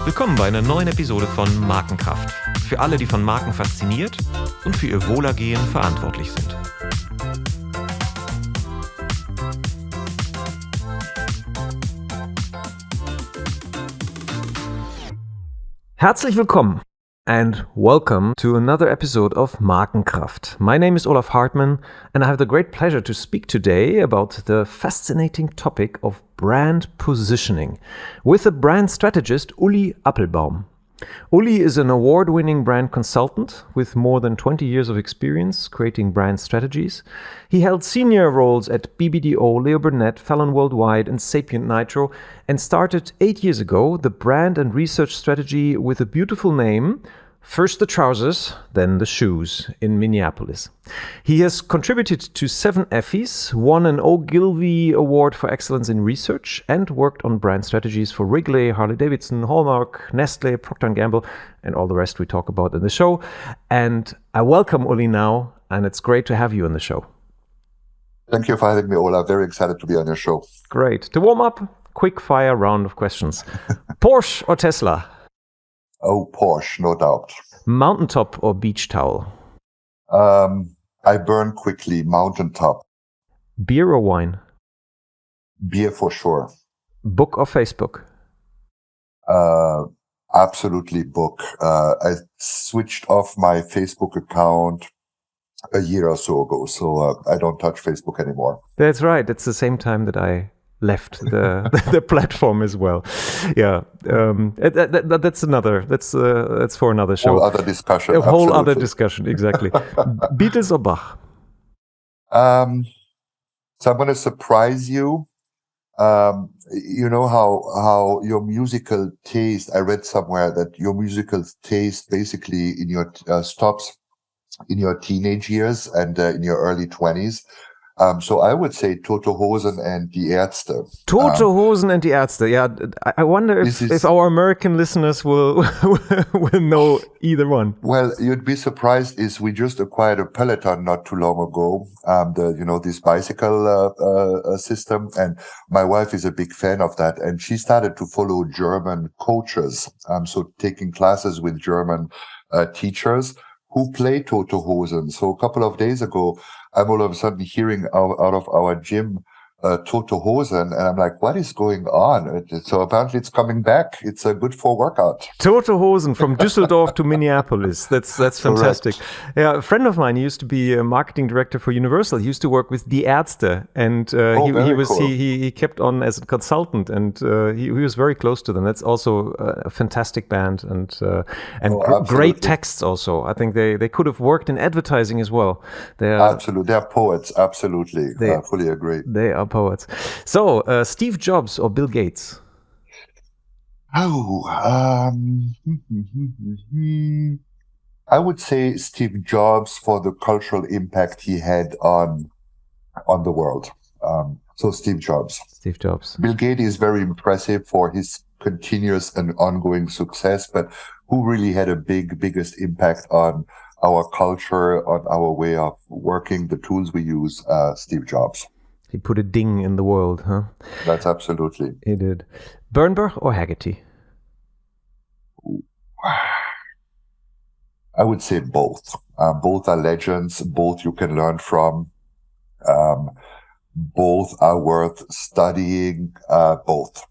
Willkommen bei einer neuen Episode von Markenkraft. Für alle, die von Marken fasziniert und für ihr Wohlergehen verantwortlich sind. Herzlich willkommen and welcome to another episode of Markenkraft. My name is Olaf Hartmann and I have the great pleasure to speak today about the fascinating topic of brand positioning with the brand strategist Uli Appelbaum. Uli is an award-winning brand consultant with more than 20 years of experience creating brand strategies. He held senior roles at BBDO, Leo Burnett, Fallon Worldwide and Sapient Nitro and started 8 years ago the brand and research strategy with a beautiful name, First the Trousers, Then the Shoes, in Minneapolis. He has contributed to 7 Effies, won an Ogilvy Award for Excellence in Research, and worked on brand strategies for Wrigley, Harley-Davidson, Hallmark, Nestle, Procter & Gamble, and all the rest we talk about in the show. And I welcome Uli now, and it's great to have you on the show. Thank you for having me, Ola. Very excited to be on your show. Great. To warm up, quick fire round of questions. Porsche or Tesla? Oh, Porsche, no doubt. Mountaintop or beach towel? I burn quickly, mountaintop. Beer or wine? Beer for sure. Book or Facebook? Absolutely book. I switched off my Facebook account a year or so ago, so I don't touch Facebook anymore. That's right. It's the same time that I left the platform as well. Yeah, that's for another show. Whole other discussion. A whole other discussion, exactly. Beatles or Bach? So I'm going to surprise you. You know how your musical taste, I read somewhere that your musical taste basically in your stops in your teenage years and in your early 20s. So I would say Tote Hosen and Die Ärzte. Tote Hosen and Die Ärzte. Yeah, I wonder if our American listeners will know either one. Well, you'd be surprised. We just acquired a Peloton not too long ago. This bicycle system, and my wife is a big fan of that, and she started to follow German coaches. So taking classes with German teachers who play Tote Hosen. So a couple of days ago, I'm all of a sudden hearing out of our gym Tote Hosen, and I'm like, what is going on? So apparently it's coming back. It's good for workout. Tote Hosen from Düsseldorf to Minneapolis. That's fantastic. Correct. Yeah, a friend of mine used to be a marketing director for Universal. He used to work with Die Ärzte, and he kept on as a consultant, and he was very close to them. That's also a fantastic band, and great texts also. I think they could have worked in advertising as well. Absolutely, they're poets. Absolutely, I fully agree. They are poets. So, Steve Jobs or Bill Gates? I would say Steve Jobs for the cultural impact he had on the world. So Steve Jobs. Steve Jobs. Bill Gates is very impressive for his continuous and ongoing success, but who really had a biggest impact on our culture, on our way of working, the tools we use? Steve Jobs. He put a ding in the world, huh? That's absolutely. He did. Bernberg or Haggerty? I would say both. Both are legends. Both you can learn from. Both are worth studying. Both.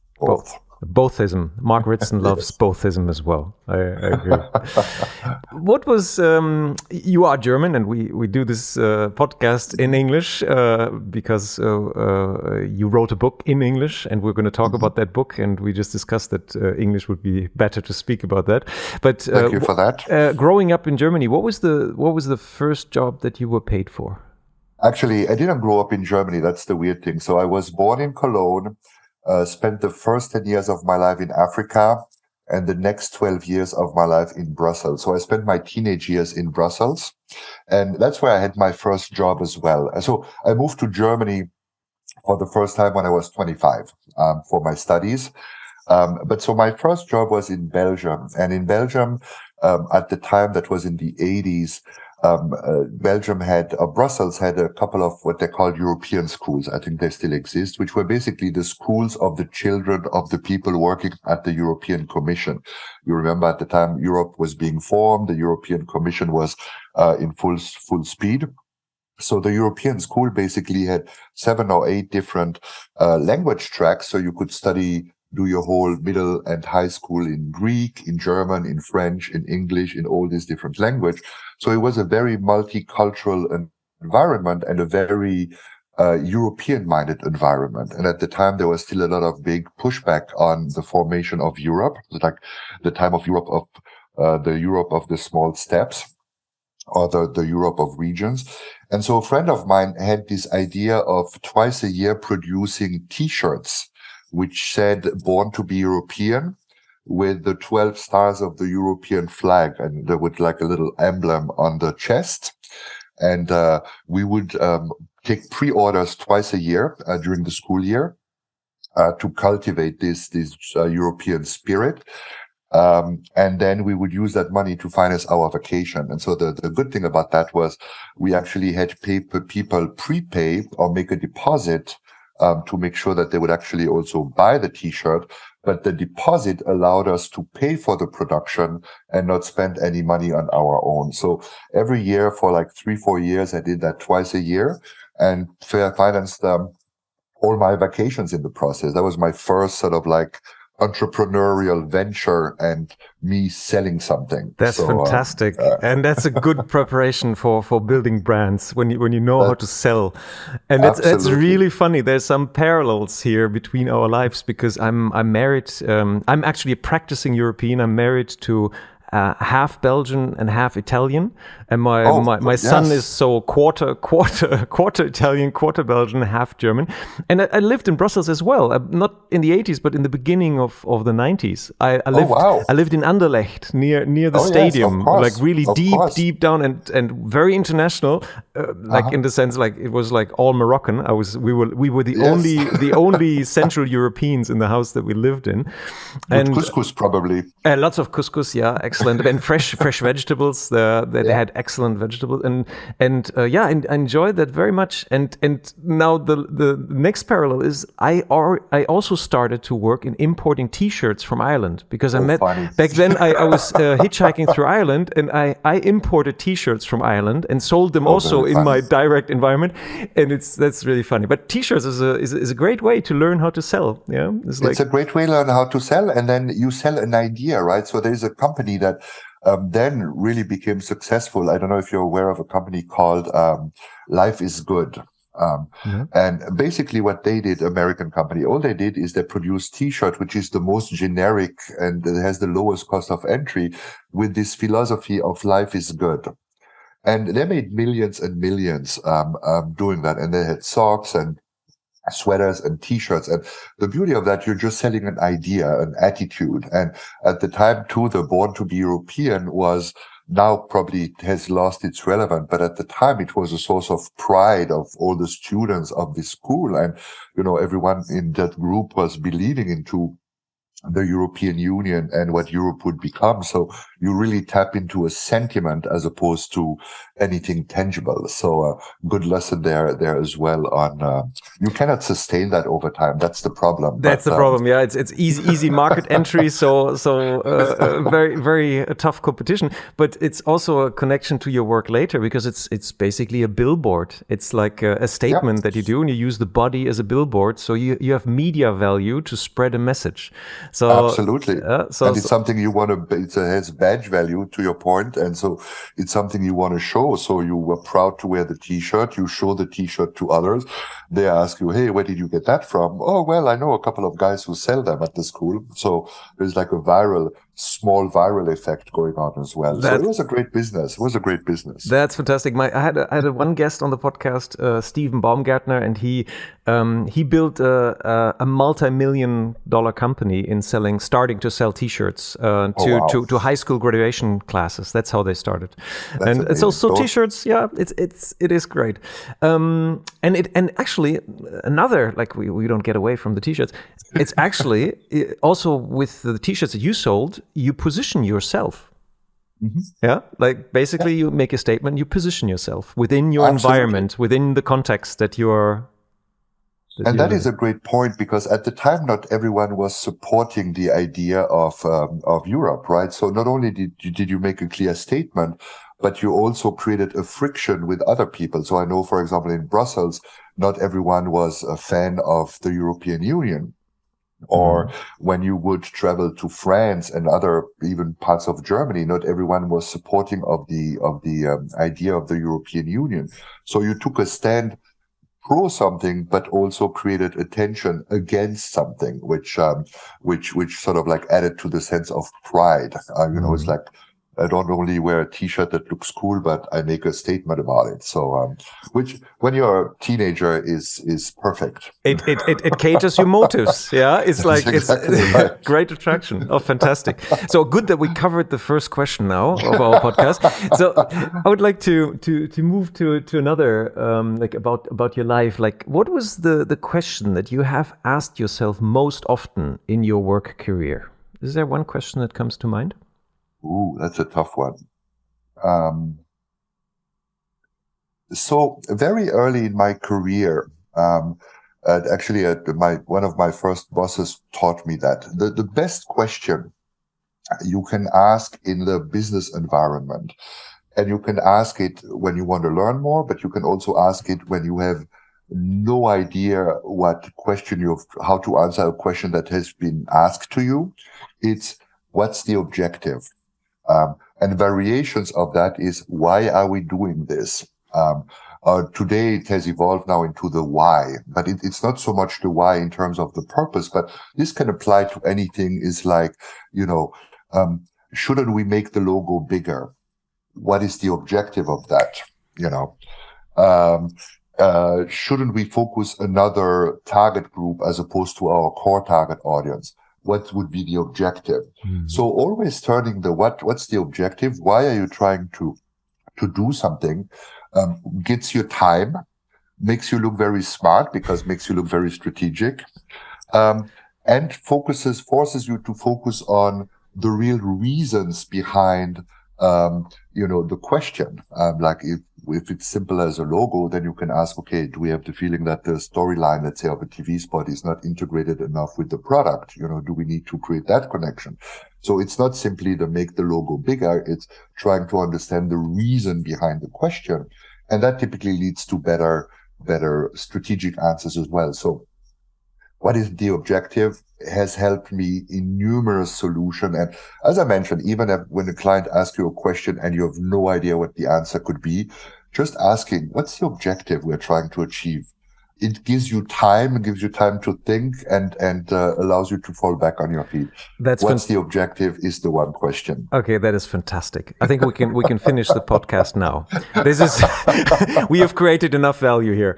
Bothism. Mark Ritson loves bothism as well. I agree. What was, you are German and we do this podcast in English because you wrote a book in English and we're going to talk about that book, and we just discussed that English would be better to speak about that. But thank you for that. Growing up in Germany, what was the first job that you were paid for? Actually, I didn't grow up in Germany. That's the weird thing. So I was born in Cologne. Spent the first 10 years of my life in Africa and the next 12 years of my life in Brussels. So I spent my teenage years in Brussels, and that's where I had my first job as well. So I moved to Germany for the first time when I was 25 for my studies. But so my first job was in Belgium, and in Belgium, at the time, that was in the 80s, Brussels had a couple of what they called European schools. I think they still exist, which were basically the schools of the children of the people working at the European Commission. You remember at the time Europe was being formed, the European Commission was in full speed. So the European school basically had 7 or 8 different language tracks, so you could do your whole middle and high school in Greek, in German, in French, in English, in all these different language. So it was a very multicultural environment and a very European-minded environment. And at the time, there was still a lot of big pushback on the formation of Europe, like the time of Europe of the Europe of the small steps, or the Europe of regions. And so a friend of mine had this idea of twice a year producing T-shirts, which said "Born to be European," with the 12 stars of the European flag, and there would like a little emblem on the chest. And we would take pre-orders twice a year during the school year to cultivate this European spirit. And then we would use that money to finance our vacation. And so the good thing about that was we actually had people prepay or make a deposit to make sure that they would actually also buy the T-shirt. But the deposit allowed us to pay for the production and not spend any money on our own. So every year for like 3-4 years, I did that twice a year and financed all my vacations in the process. That was my first sort of like entrepreneurial venture and me selling something. That's fantastic. And that's a good preparation for building brands when you know how to sell. And it's really funny. There's some parallels here between our lives because I'm married. I'm actually a practicing European. I'm married to half Belgian and half Italian, and my son is so quarter Italian, quarter Belgian, half German. And I lived in Brussels as well, not in the 80s, but in the beginning of the 90s. I lived in Anderlecht near the stadium, like really deep down and very international, in the sense like it was like all Moroccan. We were the only Central Europeans in the house that we lived in, and couscous probably. Lots of couscous, yeah, excellent. And fresh vegetables. They had excellent vegetables, and I enjoyed that very much. And now the next parallel is I also started to work in importing T-shirts from Ireland because back then I was hitchhiking through Ireland, and I imported T-shirts from Ireland and sold them also in my direct environment, and that's really funny. But T-shirts is a great way to learn how to sell. Yeah, it's a great way to learn how to sell, and then you sell an idea, right? So there is a company that then really became successful. I don't know if you're aware of a company called Life is Good. And basically what they did, American company, all they did is they produced T-shirt, which is the most generic and it has the lowest cost of entry with this philosophy of life is good. And they made millions and millions doing that. And they had socks and sweaters and T-shirts. And the beauty of that, you're just selling an idea, an attitude. And at the time too, the Born to be European was now probably has lost its relevance. But at the time, it was a source of pride of all the students of the school. And, everyone in that group was believing into the European Union and what Europe would become. So you really tap into a sentiment as opposed to anything tangible. So a good lesson there as well on, you cannot sustain that over time. That's the problem. That's the problem. Yeah. It's easy market entry. So very, very tough competition, but it's also a connection to your work later because it's basically a billboard. It's like a statement that you do and you use the body as a billboard. So you have media value to spread a message. So absolutely. And it's something you want to, it has badge value to your point. And so it's something you want to show. So you were proud to wear the T-shirt. You show the T-shirt to others. They ask you, hey, where did you get that from? Oh, well, I know a couple of guys who sell them at the school. So there's like a small viral effect going on as well. So it was a great business. That's fantastic. I had one guest on the podcast, Stephen Baumgartner, and he built a multi-million-dollar company in starting to sell T-shirts to high school graduation classes. That's how they started. And so T-shirts, yeah, it is great. And actually another, like we don't get away from the T-shirts. It's actually also with the T-shirts that you sold, you position yourself. Yeah, like basically you make a statement, you position yourself within your Absolutely. environment, within the context that you are. And that is a great point, because at the time, not everyone was supporting the idea of Europe, right? So not only did you make a clear statement, but you also created a friction with other people. So I know, for example, in Brussels, not everyone was a fan of the European Union. Or when you would travel to France and other even parts of Germany, not everyone was supporting of the idea of the European Union. So you took a stand pro something, but also created a tension against something, which sort of like added to the sense of pride. It's like, I don't only wear a T-shirt that looks cool, but I make a statement about it. So, which when you're a teenager is perfect. It caters your motives. Yeah, it's like exactly it's right. Great attraction. Oh, fantastic! So good that we covered the first question now of our podcast. So I would like to move to another like about your life. Like, what was the question that you have asked yourself most often in your work career? Is there one question that comes to mind? Ooh, that's a tough one. So very early in my career, actually, one of my first bosses taught me that the best question you can ask in the business environment, and you can ask it when you want to learn more, but you can also ask it when you have no idea how to answer a question that has been asked to you. It's, what's the objective? And variations of that is, why are we doing this? Today it has evolved now into the why, but it's not so much the why in terms of the purpose, but this can apply to anything. Is like, shouldn't we make the logo bigger? What is the objective of that? Shouldn't we focus another target group as opposed to our core target audience? What would be the objective? So always turning what's the objective? Why are you trying to do something? Gets you time, makes you look very smart because makes you look very strategic, and forces you to focus on the real reasons behind the question. Like if it's simple as a logo, then you can ask, okay, do we have the feeling that the storyline, let's say, of a TV spot is not integrated enough with the product? Do we need to create that connection? So it's not simply to make the logo bigger, it's trying to understand the reason behind the question. And that typically leads to better strategic answers as well. So what is the objective has helped me in numerous solutions. And as I mentioned, even when a client asks you a question and you have no idea what the answer could be, just asking, what's the objective we're trying to achieve? It gives you time to think, and allows you to fall back on your feet. What's the objective is the one question. Okay, that is fantastic. I think we can finish the podcast now. This is we have created enough value here.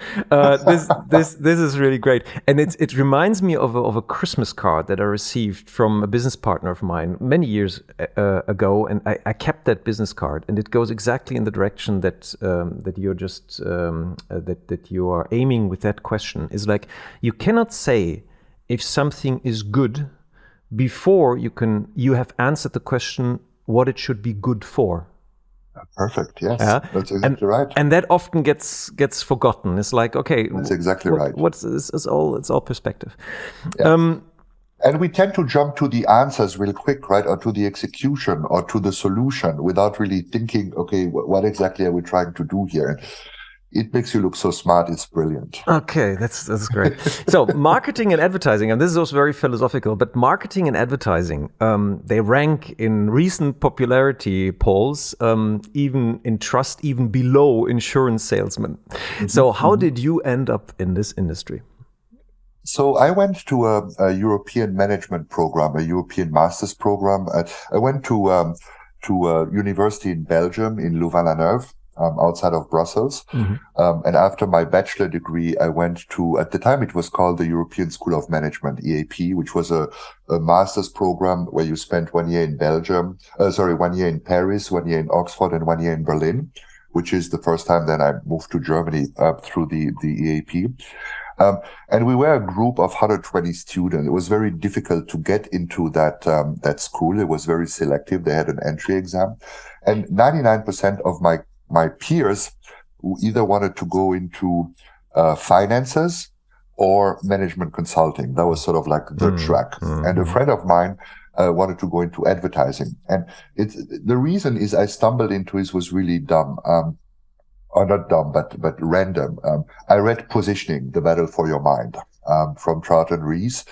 This is really great, and it reminds me of a Christmas card that I received from a business partner of mine many years ago, and I kept that business card, and it goes exactly in the direction that you're just that you are aiming with that question. Is like, you cannot say if something is good before you have answered the question what it should be good for. Perfect. Yes, that's exactly right. And that often gets forgotten. It's like, okay, that's exactly right. It's all perspective. Yeah. And we tend to jump to the answers real quick, right? Or to the execution or to the solution without really thinking, okay, what exactly are we trying to do here? And it makes you look so smart. It's brilliant. Okay, that's great. So marketing and advertising, and this is also very philosophical, but marketing and advertising, they rank in recent popularity polls, even in trust, even below insurance salesmen. So how did you end up in this industry? So I went to a European management program, a European master's program. I went to a university in Belgium, in Louvain-la-Neuve, outside of Brussels. And after my bachelor degree, I went to, at the time it was called the European School of Management, EAP, which was a master's program where you spent 1 year in 1 year in Paris, 1 year in Oxford, and 1 year in Berlin, which is the first time that I moved to Germany through the EAP. And we were a group of 120 students. It was very difficult to get into that school. It was very selective. They had an entry exam, and 99% of my peers who either wanted to go into finances or management consulting. That was sort of like the track. And a friend of mine wanted to go into advertising. And the reason is I stumbled into it was really dumb. Or not dumb, but random. I read Positioning, The Battle for Your Mind, from Troughton Rees.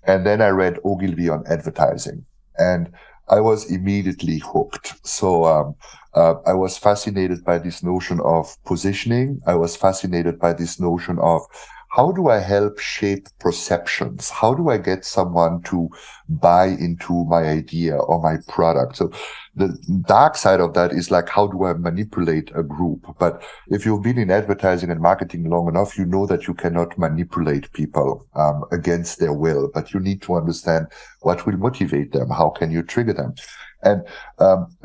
And then I read Ogilvy on advertising. And I was immediately hooked. So I was fascinated by this notion of positioning. I was fascinated by this notion of how do I help shape perceptions? How do I get someone to buy into my idea or my product? So the dark side of that is like, how do I manipulate a group? But if you've been in advertising and marketing long enough, you know that you cannot manipulate people against their will, but you need to understand what will motivate them. How can you trigger them? And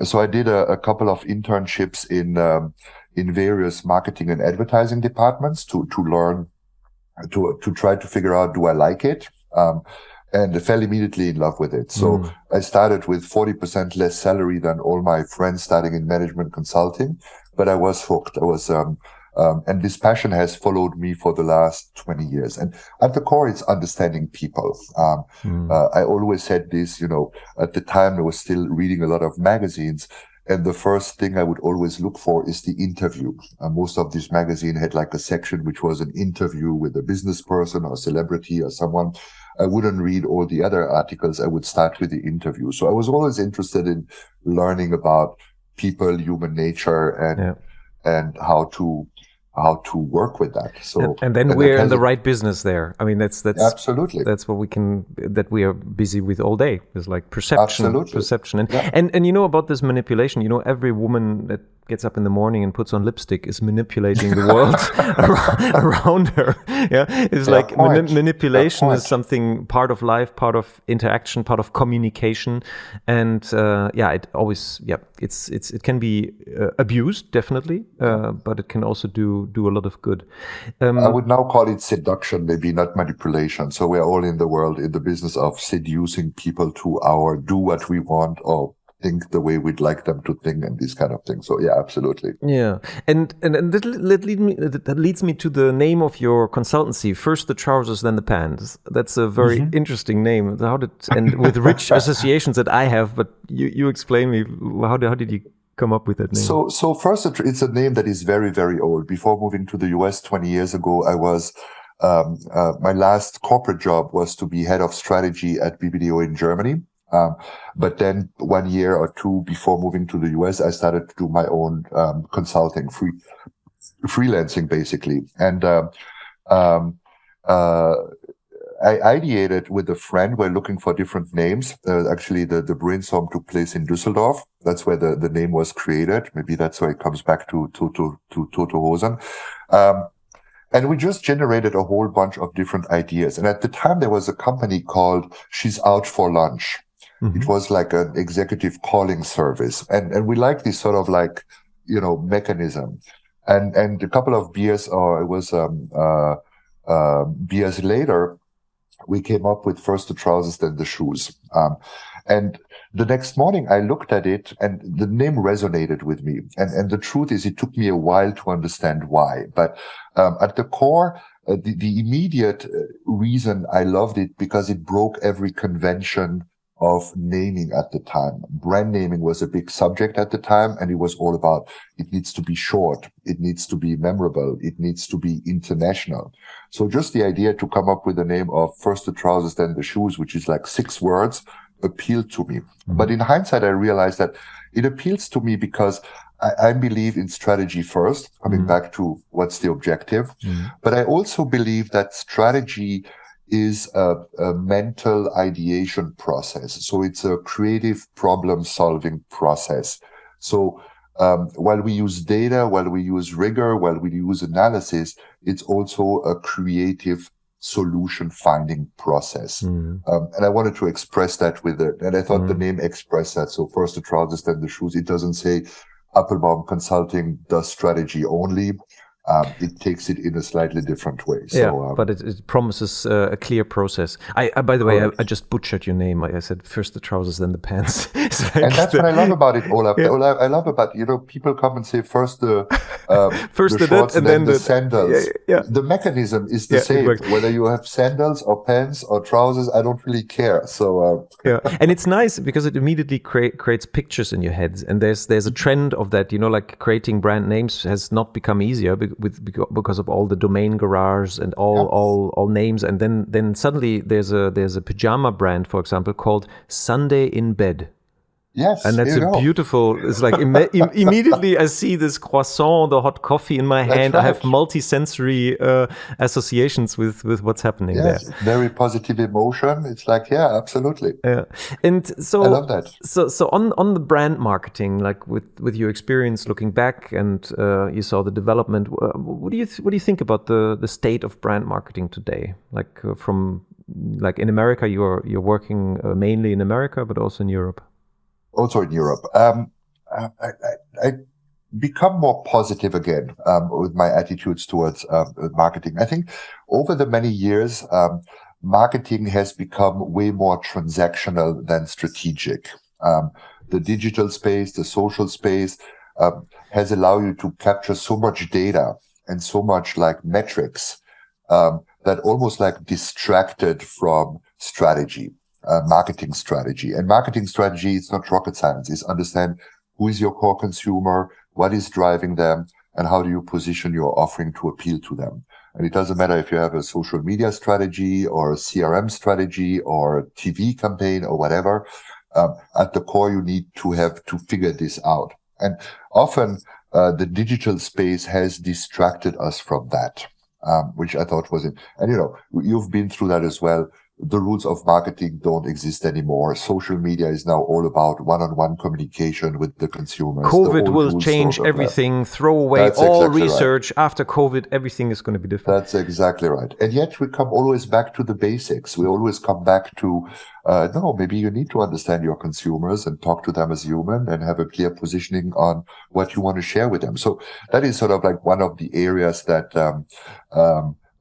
so I did a couple of internships in various marketing and advertising departments to learn, to try to figure out, do I like it? And I fell immediately in love with it. So I started with 40% less salary than all my friends starting in management consulting, but I was hooked. I was, and this passion has followed me for the last 20 years. And at the core, it's understanding people. I always said this, at the time I was still reading a lot of magazines. And the first thing I would always look for is the interview. Most of this magazine had like a section which was an interview with a business person or celebrity or someone. I wouldn't read all the other articles. I would start with the interview. So I was always interested in learning about people, human nature, and how to work with that. So and then we're in the right business there. I mean, that's absolutely, that's what we are busy with all day. It's like perception, and about this manipulation. Every woman that gets up in the morning and puts on lipstick is manipulating the world around her. Yeah, it's like manipulation is something part of life, part of interaction, part of communication, and it always it can be abused definitely, but it can also do a lot of good. I would now call it seduction, maybe not manipulation. So we're all in the world in the business of seducing people to do what we want or think the way we'd like them to think and these kind of things. So yeah, absolutely. Yeah, and that leads me to the name of your consultancy. First the trousers, then the pants. That's a very interesting name. And with rich associations that I have, but you explain me how did you come up with that name? So first, it's a name that is very, very old. Before moving to the US 20 years ago, I was my last corporate job was to be head of strategy at BBDO in Germany. But then 1 year or two before moving to the US, I started to do my own consulting, freelancing basically. And I ideated with a friend. We're looking for different names. Actually, the brainstorm took place in Düsseldorf. That's where the name was created. Maybe that's why it comes back to Toto Hosen. And we just generated a whole bunch of different ideas. And at the time, there was a company called She's Out for Lunch. It was like an executive calling service. And we like this sort of like, mechanism. And a couple of beers, or it was beers later, we came up with first the trousers, then the shoes. And the next morning I looked at it and the name resonated with me. And the truth is it took me a while to understand why. But at the core, the immediate reason I loved it because it broke every convention of naming at the time. Brand naming was a big subject at the time, and it was all about it needs to be short, it needs to be memorable, it needs to be international. So just the idea to come up with the name of first the trousers, then the shoes, which is like 6 words, appealed to me. But in hindsight, I realized that it appeals to me because I believe in strategy first, coming back to what's the objective. But I also believe that strategy is a mental ideation process. So it's a creative problem solving process. So while we use data, while we use rigor, while we use analysis, it's also a creative solution finding process. And I wanted to express that with it. And I thought the name expressed that. So first the trousers, then the shoes. It doesn't say Appelbaum Consulting does strategy only. It takes it in a slightly different way. So, but it promises a clear process. By the way, I just butchered your name. I said first the trousers, then the pants. And that's what I love about it, Olaf. Yeah. I love about, people come and say first the shorts and then the sandals. Yeah. The mechanism is the same. Whether you have sandals or pants or trousers, I don't really care. So and it's nice because it immediately creates pictures in your heads. And there's a trend of that. Like creating brand names has not become easier because of all the domain garage and all names. And then suddenly there's a pajama brand, for example, called Sunday in Bed. Yes, and that's beautiful. It's like immediately I see this croissant, the hot coffee in my hand. Right. I have multi-sensory associations with what's happening there. Very positive emotion. It's like, yeah, absolutely. Yeah, and so I love that. So on the brand marketing, like with your experience looking back, and you saw the development. What do you think about the state of brand marketing today? Like in America, you're working mainly in America, but also in Europe. Also in Europe. I become more positive again with my attitudes towards marketing. I think over the many years, marketing has become way more transactional than strategic. The digital space, the social space has allowed you to capture so much data and so much like metrics that almost like distracted from strategy. Marketing strategy. And marketing strategy, it's not rocket science. It's understand who is your core consumer, what is driving them, and how do you position your offering to appeal to them. And it doesn't matter if you have a social media strategy or a CRM strategy or a TV campaign or whatever. At the core, you need to have to figure this out. And often the digital space has distracted us from that, which I thought was it. And you've been through that as well. The rules of marketing don't exist anymore. Social media is now all about one-on-one communication with the consumers. COVID will change everything. Throw away all research. Right. After COVID, everything is going to be different. That's exactly right. And yet we come always back to the basics. We always come back to, maybe you need to understand your consumers and talk to them as human and have a clear positioning on what you want to share with them. So that is sort of like one of the areas that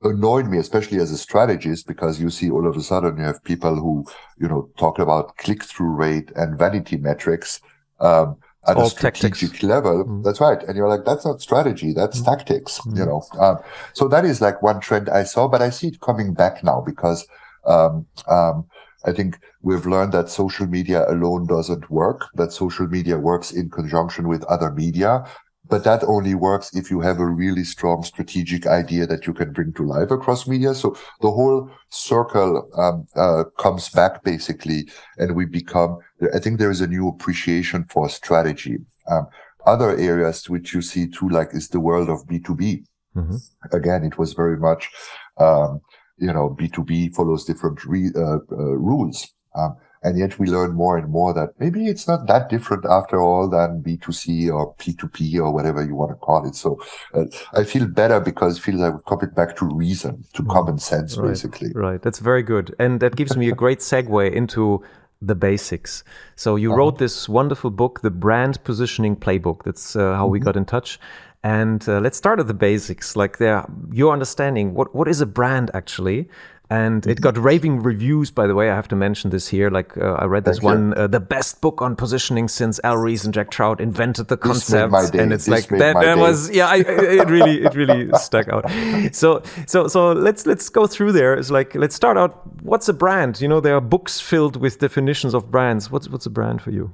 annoyed me, especially as a strategist, because you see all of a sudden you have people who, talk about click-through rate and vanity metrics at all a strategic level. Mm. That's right. And you're like, that's not strategy, that's tactics, So that is like one trend I saw, but I see it coming back now because I think we've learned that social media alone doesn't work, that social media works in conjunction with other media. But that only works if you have a really strong strategic idea that you can bring to life across media. So the whole circle comes back basically, and I think there is a new appreciation for strategy. Other areas which you see too, like is the world of B2B. Mm-hmm. Again, it was very much, B2B follows different rules. And yet we learn more and more that maybe it's not that different after all than B2C or P2P or whatever you want to call it. So I feel better because it feels like we're coming back to reason, to common sense, basically. Right. That's very good. And that gives me a great segue into the basics. So you wrote this wonderful book, The Brand Positioning Playbook. That's how we got in touch. And let's start at the basics, like your understanding. What is a brand actually? And it got raving reviews, by the way. I have to mention this here. Like I read this one, the best book on positioning since Al Ries and Jack Trout invented the concept. And it's like that was it really stuck out. So let's go through there. It's like let's start out. What's a brand? There are books filled with definitions of brands. What's a brand for you?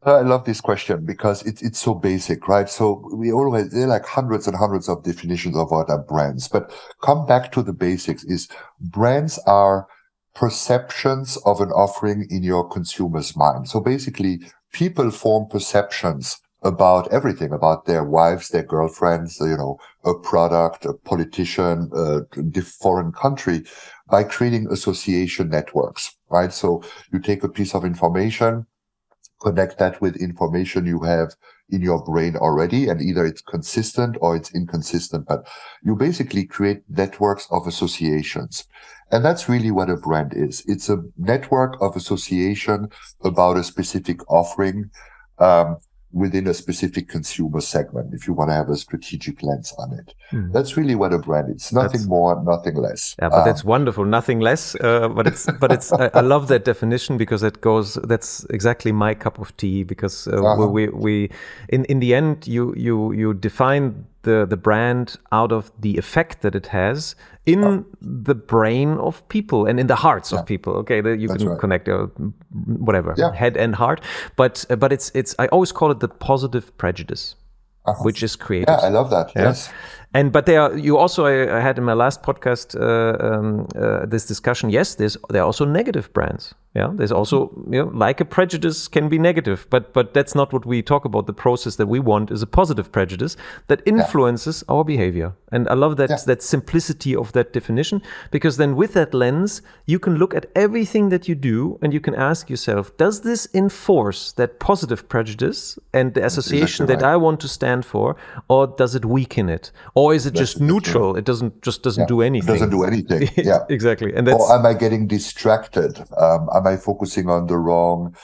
I love this question because it's so basic, right? So there are like hundreds and hundreds of definitions of what are brands, but come back to the basics is brands are perceptions of an offering in your consumer's mind. So basically people form perceptions about everything, about their wives, their girlfriends, a product, a politician, a foreign country by creating association networks, right? So you take a piece of information, connect that with information you have in your brain already, and either it's consistent or it's inconsistent, but you basically create networks of associations. And that's really what a brand is. It's a network of association about a specific offering, within a specific consumer segment, if you want to have a strategic lens on it. That's really what a brand is. Nothing more, nothing less. Yeah, but that's wonderful. Nothing less. But it's. I love that definition because that's exactly my cup of tea. Because we in the end, you define the brand out of the effect that it has in the brain of people and in the hearts of people. Okay, you can connect whatever head and heart, but it's. I always call it the positive prejudice, which is created. Yeah, I love that. Yeah? Yes. But you also, I had in my last podcast this discussion. Yes, there are also negative brands. Yeah, there's also, like a prejudice can be negative, but that's not what we talk about. The process that we want is a positive prejudice that influences our behavior. And I love that simplicity of that definition, because then with that lens, you can look at everything that you do and you can ask yourself, does this enforce that positive prejudice and the association that I want to stand for, or does it weaken it? Or is it just neutral? It doesn't do anything. It doesn't do anything. Yeah, exactly. And or am I getting distracted? Am I focusing on the wrong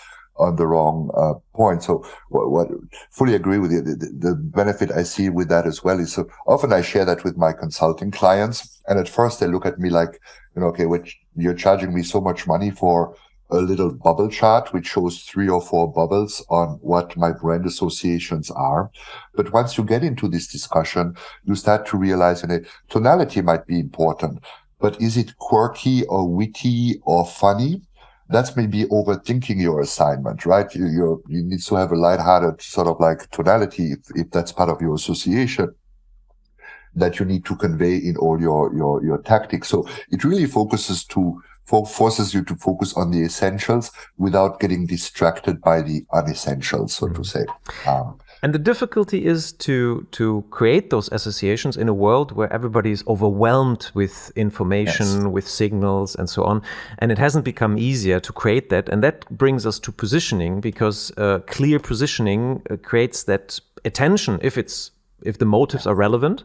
point? So, what fully agree with you. The benefit I see with that as well is, so often I share that with my consulting clients, and at first they look at me like, okay, you're charging me so much money for a little bubble chart which shows 3 or 4 bubbles on what my brand associations are. But once you get into this discussion, you start to realize tonality might be important, but is it quirky or witty or funny? That's maybe overthinking your assignment, right? You need to have a lighthearted sort of like tonality if that's part of your association that you need to convey in all your tactics. So it really forces you to focus on the essentials without getting distracted by the unessentials, so to say. And the difficulty is to create those associations in a world where everybody is overwhelmed with information, with signals and so on. And it hasn't become easier to create that. And that brings us to positioning, because clear positioning creates that attention if the motives are relevant.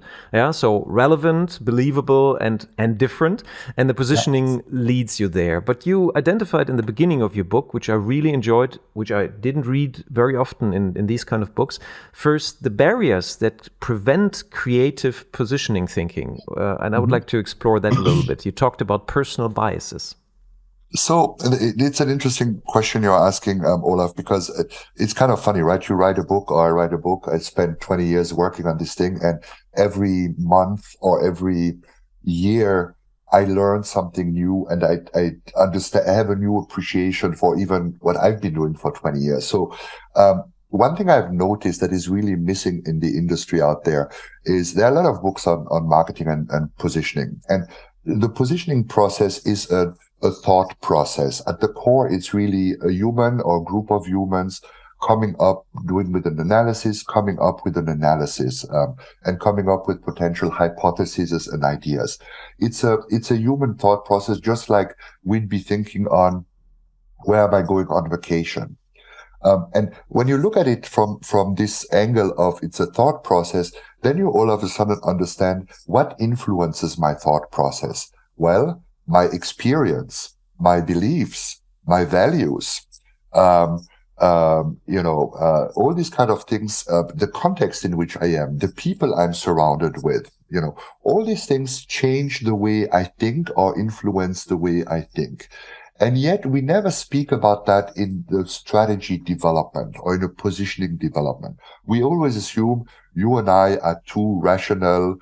So relevant, believable, and different, and the positioning leads you there. But you identified in the beginning of your book, which I really enjoyed, which I didn't read very often in these kind of books, first the barriers that prevent creative positioning thinking, and I would like to explore that a little bit. You talked about personal biases. So it's an interesting question you're asking, Olaf, because it's kind of funny, right? You write a book, or I write a book. I spent 20 years working on this thing, and every month or every year I learn something new, and I understand. I have a new appreciation for even what I've been doing for 20 years. So one thing I've noticed that is really missing in the industry out there is there are a lot of books on marketing and positioning, and the positioning process is a thought process. At the core, it's really a human or group of humans coming up with an analysis, and coming up with potential hypotheses and ideas. It's a human thought process, just like we'd be thinking on, where am I going on vacation? And when you look at it from this angle of it's a thought process, then you all of a sudden understand what influences my thought process. Well, my experience, my beliefs, my values, all these kind of things, the context in which I am, the people I'm surrounded with, all these things change the way I think or influence the way I think. And yet we never speak about that in the strategy development or in the positioning development. We always assume you and I are two rational,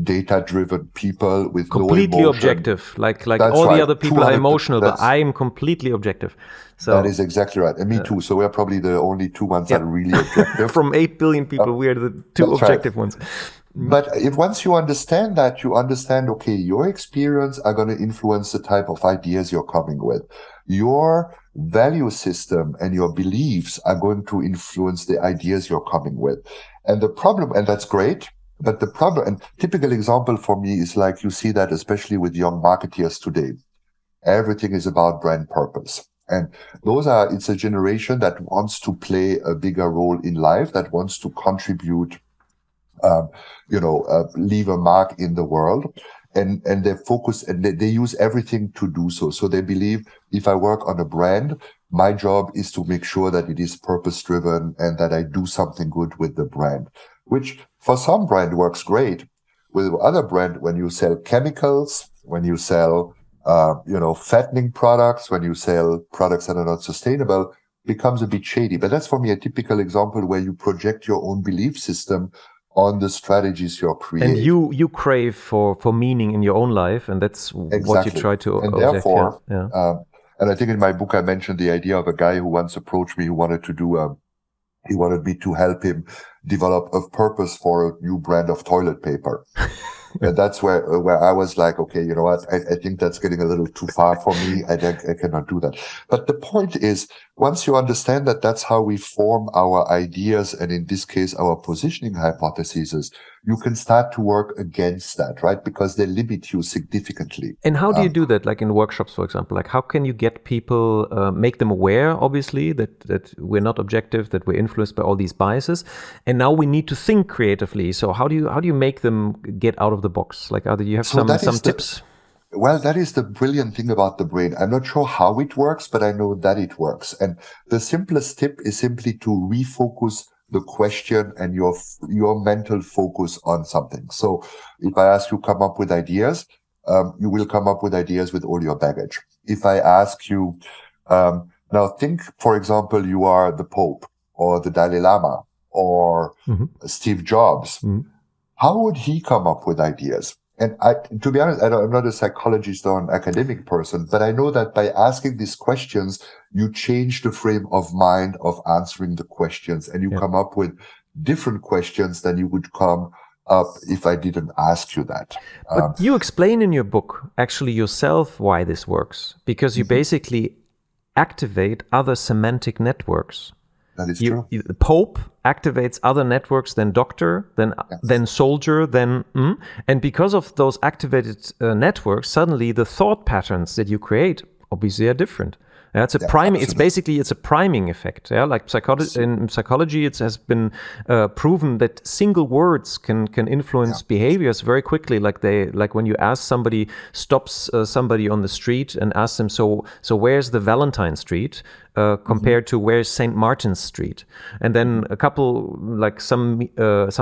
data-driven people with completely no emotion. Objective, like all the other people are emotional, but I am completely objective. So that is exactly right, and me too. So we're probably the only two ones that are really objective. From 8 billion people, we are the two objective ones. But once you understand that, you understand, okay, your experience are going to influence the type of ideas you're coming with. Your value system and your beliefs are going to influence the ideas you're coming with. And the problem, and that's great, but the problem, and typical example for me is like you see that especially with young marketeers today. Everything is about brand purpose. And it's a generation that wants to play a bigger role in life, that wants to contribute, leave a mark in the world, and they focus and they use everything to do so. So they believe if I work on a brand, My job is to make sure that it is purpose-driven and that I do something good with the brand, which for some brand works great. With other brand, when you sell chemicals, when you sell, fattening products, when you sell products that are not sustainable, becomes a bit shady. But that's for me a typical example where you project your own belief system on the strategies you're creating. And you crave for meaning in your own life, and that's what you try to. And therefore, and I think in my book I mentioned the idea of a guy who once approached me who wanted me to help him develop a purpose for a new brand of toilet paper. And that's where I was like, okay, you know what? I think that's getting a little too far for me. I cannot do that. But the point is, once you understand that that's how we form our ideas, and in this case, our positioning hypotheses, you can start to work against that, right? Because they limit you significantly. And how do you do that? Like in workshops, for example, like how can you get people, make them aware, obviously, that we're not objective, that we're influenced by all these biases, and now we need to think creatively. So how do you make them get out of the box? Like, do you have some tips? Well, that is the brilliant thing about the brain. I'm not sure how it works, but I know that it works. And the simplest tip is simply to refocus the question and your mental focus on something. So if I ask you come up with ideas, you will come up with ideas with all your baggage. If I ask you, now think, for example, you are the Pope or the Dalai Lama or Steve Jobs. How would he come up with ideas? And to be honest, I'm not a psychologist or an academic person, but I know that by asking these questions, you change the frame of mind of answering the questions, and you come up with different questions than you would come up if I didn't ask you that. But you explain in your book, actually yourself, why this works, because you basically activate other semantic networks. That is true. The Pope activates other networks than doctor, than soldier, and because of those activated networks, suddenly the thought patterns that you create obviously are different. It's a priming. It's a priming effect. Yeah, like in psychology, it has been proven that single words can influence behaviors very quickly. Like when you ask somebody, stops somebody on the street and asks them, so where's the Valentine Street compared to where's St. Martin's Street? And then a couple, like some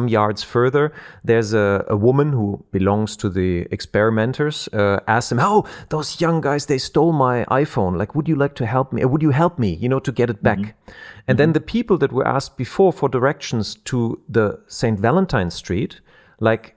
yards further, there's a woman who belongs to the experimenters. Asks them, oh, those young guys, they stole my iPhone. Like, would you like to help me? Would you help me, to get it back? And then the people that were asked before for directions to the St. Valentine Street, like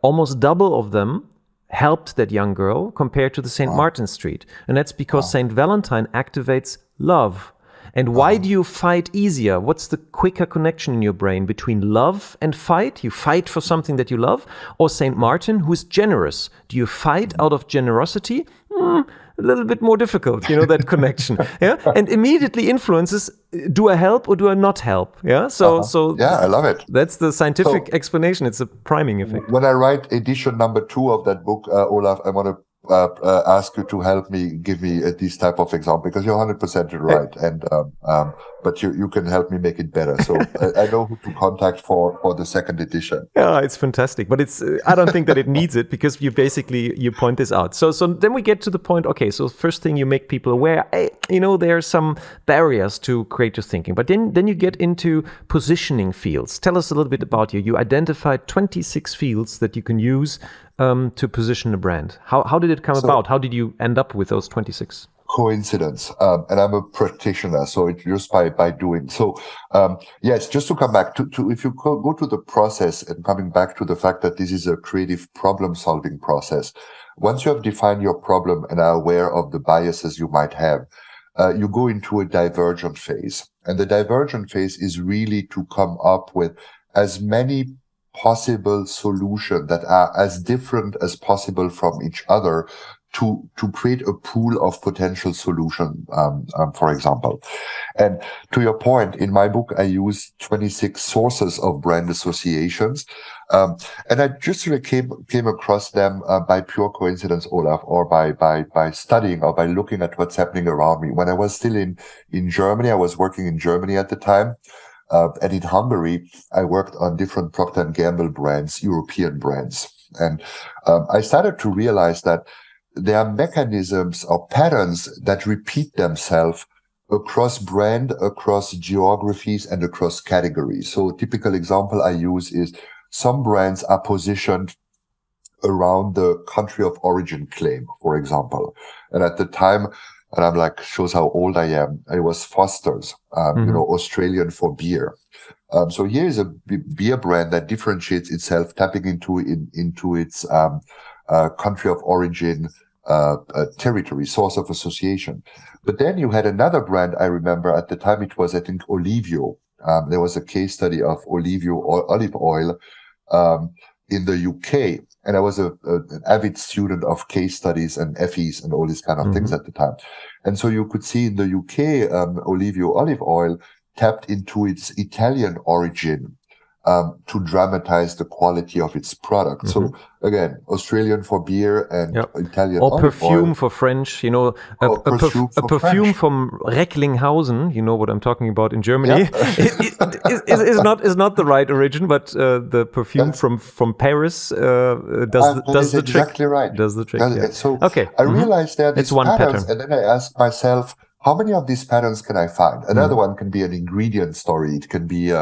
almost double of them helped that young girl compared to the St. Martin Street. And that's because St. Valentine activates love. And why do you fight easier? What's the quicker connection in your brain between love and fight? You fight for something that you love? Or St. Martin, who's generous? Do you fight out of generosity? A little bit more difficult, that connection. Yeah, and immediately influences: do I help or do I not help? Yeah, so I love it. That's the scientific explanation. It's a priming effect. When I write edition number 2 of that book, Olaf, I want to ask you to help me give me this type of example, because you're 100% right, and but you can help me make it better. So I know who to contact for the second edition. Yeah, it's fantastic, but I don't think that it needs it, because you point this out. So then we get to the point. Okay, so first thing, you make people aware. Hey, there are some barriers to creative thinking, but then you get into positioning fields. Tell us a little bit about you. You identified 26 fields that you can use to position a brand. How did it come about? How did you end up with those 26? Coincidence. And I'm a practitioner, so it's just by doing. So, yes, just to come back to if you go to the process, and coming back to the fact that this is a creative problem-solving process, once you have defined your problem and are aware of the biases you might have, you go into a divergent phase. And the divergent phase is really to come up with as many possible solutions that are as different as possible from each other to create a pool of potential solution, for example. And to your point, in my book, I use 26 sources of brand associations. And I just really came across them by pure coincidence, Olaf, or by studying or by looking at what's happening around me. When I was still in Germany, I was working in Germany at the time. And in Hungary, I worked on different Procter & Gamble brands, European brands. And I started to realize that there are mechanisms or patterns that repeat themselves across brand, across geographies, and across categories. So a typical example I use is some brands are positioned around the country of origin claim, for example. And at the time, and I'm like, shows how old I am, it was Foster's, Australian for beer. So here is a beer brand that differentiates itself, tapping into its country of origin, territory, source of association. But then you had another brand, I remember at the time it was, I think, Olivio. There was a case study of Olivio olive oil in the UK. And I was an avid student of case studies and FEs and all these kind of things at the time. And so you could see in the UK, Olivio olive oil tapped into its Italian origin to dramatize the quality of its product. So again, Australian for beer and Italian or olive perfume oil. For French, a perfume from Recklinghausen, you know what I'm talking about in Germany, is not the right origin, but the perfume from Paris does the trick. Exactly right. Does the trick. So I realized there are these patterns, and then I asked myself, how many of these patterns can I find? Another one can be an ingredient story. It can be,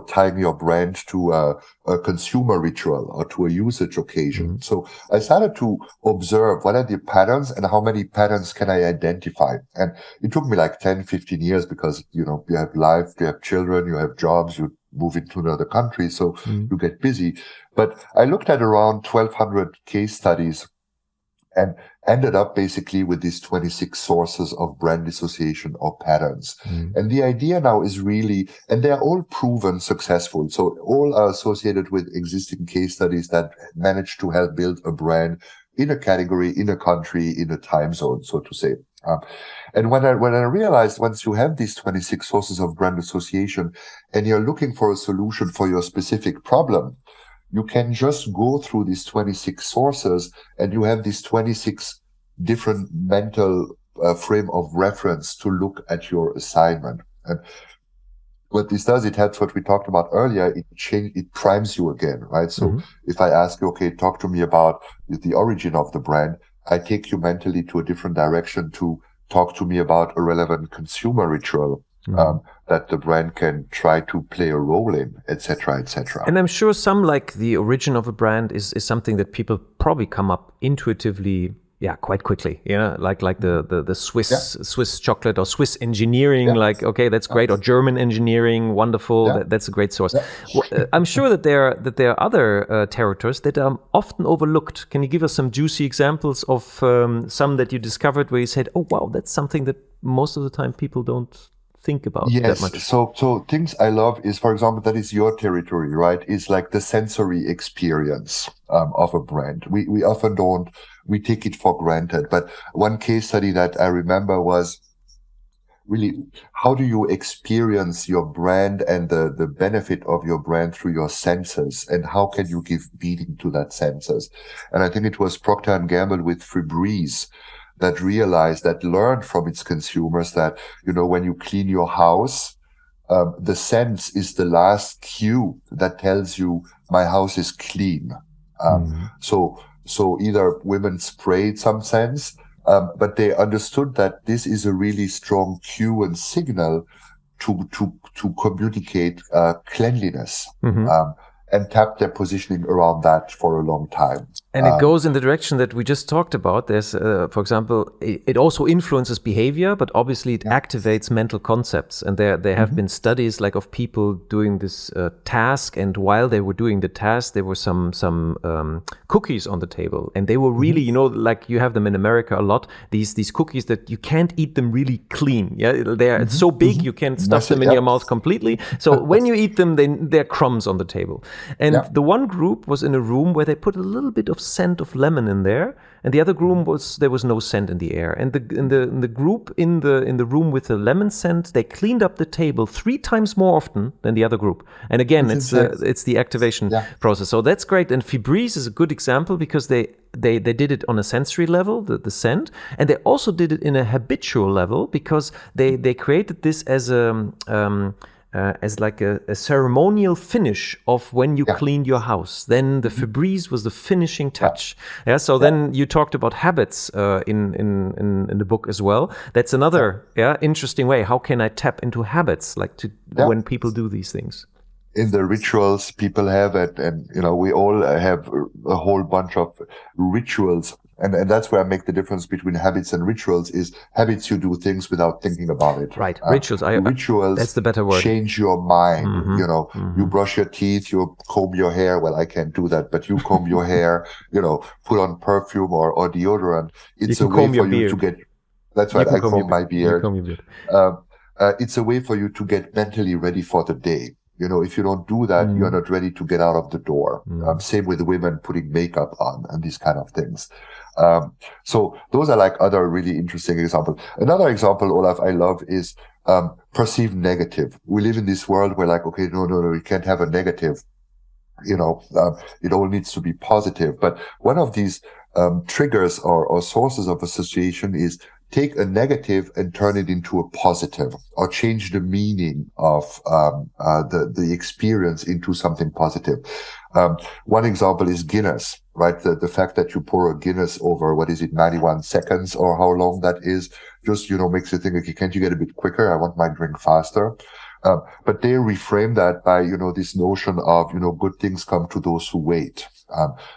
tying your brand to a consumer ritual or to a usage occasion. So I started to observe what are the patterns and how many patterns can I identify. And it took me like 10, 15 years because, you have life, you have children, you have jobs, you move into another country. So you get busy. But I looked at around 1,200 case studies and ended up basically with these 26 sources of brand association or patterns. And the idea now is really, and they're all proven successful. So all are associated with existing case studies that manage to help build a brand in a category, in a country, in a time zone, so to say. And when I realized once you have these 26 sources of brand association and you're looking for a solution for your specific problem, you can just go through these 26 sources and you have these 26 different mental frame of reference to look at your assignment. And what this does, it helps what we talked about earlier. It primes you again, right? So if I ask you, okay, talk to me about the origin of the brand, I take you mentally to a different direction to talk to me about a relevant consumer ritual. That the brand can try to play a role in, etc., etc. And I'm sure some, like the origin of a brand, is something that people probably come up intuitively, quite quickly. Like the Swiss chocolate or Swiss engineering. Like, okay, that's great. Or German engineering, wonderful. That's a great source. Well, I'm sure that there are other territories that are often overlooked. Can you give us some juicy examples of some that you discovered where you said, "Oh, wow, that's something that most of the time people don't think about that much"? So things I love is, for example, that is your territory, right? Is like the sensory experience of a brand. We often we take it for granted. But one case study that I remember was really, how do you experience your brand and the benefit of your brand through your senses, and how can you give meaning to that senses? And I think it was Procter & Gamble with Febreze that realized, that learned from its consumers that, when you clean your house, the sense is the last cue that tells you my house is clean. So either women sprayed some scents, but they understood that this is a really strong cue and signal to communicate cleanliness. And tap their positioning around that for a long time. And it goes in the direction that we just talked about. There's, for example, it also influences behavior, but obviously it activates mental concepts. And there have been studies like of people doing this task, and while they were doing the task, there were some cookies on the table, and they were really, like you have them in America a lot. These cookies that you can't eat them really clean. They're so big you can't stuff them in your mouth completely. So when you eat them, there are crumbs on the table. And the one group was in a room where they put a little bit of scent of lemon in there, and the other group there was no scent in the air. And the group in the room with the lemon scent, they cleaned up the table 3 times more often than the other group. And again, it's the activation process. So that's great. And Febreze is a good example because they did it on a sensory level, the scent, and they also did it in a habitual level because they created this as as like a ceremonial finish of when you cleaned your house. Then the Febreze was the finishing touch. Yeah. So then you talked about habits in the book as well. That's another interesting way. How can I tap into habits, like when people do these things? In the rituals people have it, and we all have a whole bunch of rituals. And that's where I make the difference between habits and rituals. Is habits, you do things without thinking about it. Right. Rituals. Rituals. That's the better word. Change your mind. You brush your teeth, you comb your hair. Well, I can't do that, but you comb your hair, put on perfume or deodorant. It's a way for you to get, that's right. I comb my beard. It's a way for you to get mentally ready for the day. If you don't do that, you're not ready to get out of the door. Same with women putting makeup on and these kind of things. So those are like other really interesting examples. Another example, Olaf, I love is perceived negative. We live in this world where like, okay, no, we can't have a negative. It all needs to be positive. But one of these triggers or sources of association is take a negative and turn it into a positive, or change the meaning of the experience into something positive. One example is Guinness, right? The fact that you pour a Guinness over, 91 seconds or how long that is, just, makes you think, okay, can't you get a bit quicker? I want my drink faster. But they reframe that by, this notion of, good things come to those who wait.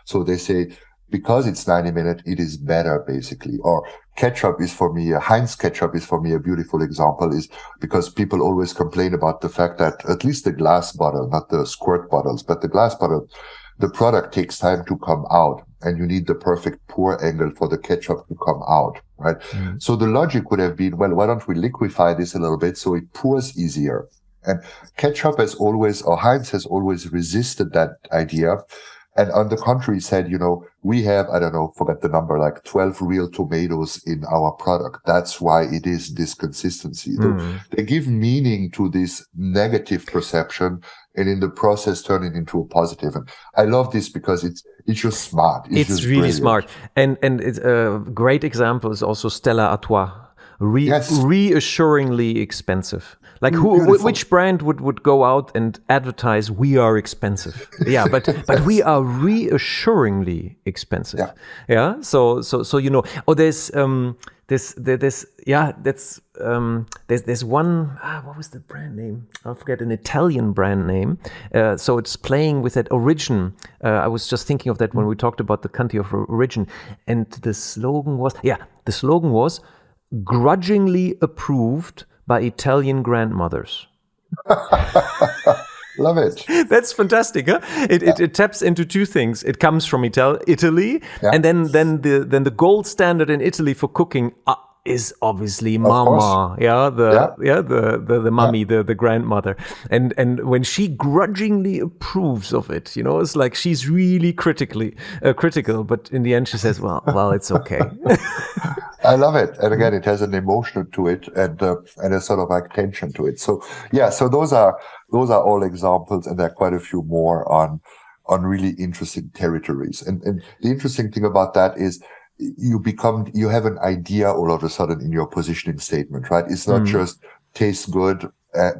So they say, because it's 90 minutes, it is better, basically. Or ketchup is for me, Heinz ketchup is for me a beautiful example, is because people always complain about the fact that at least the glass bottle, not the squirt bottles, but the glass bottle, the product takes time to come out, and you need the perfect pour angle for the ketchup to come out, right? So the logic would have been, well, why don't we liquefy this a little bit so it pours easier? And ketchup has always, or Heinz has always resisted that idea. And on the contrary said, we have, forget the number, like 12 real tomatoes in our product. That's why it is this consistency. They give meaning to this negative perception, and in the process turn it into a positive. And I love this because it's just smart. It's just really brilliant. smart. And it's a great example is also Stella Artois. Reassuringly expensive. Like which brand would go out and advertise we are expensive? Yeah, but we are reassuringly expensive. Yeah. So there's one what was the brand name? I forget, an Italian brand name. So it's playing with that origin. I was just thinking of that when we talked about the country of origin, and the slogan was grudgingly approved by Italian grandmothers. Love it. That's fantastic, huh? It taps into two things. It comes from Italy, and then the gold standard in Italy for cooking is obviously mama, the mummy, the grandmother, and when she grudgingly approves of it, it's like she's really critical, but in the end she says, well, it's okay. I love it, and again, it has an emotion to it, and a sort of like tension to it. So so those are all examples, and there are quite a few more on really interesting territories. And the interesting thing about that is you have an idea all of a sudden in your positioning statement, right? It's not just tastes good,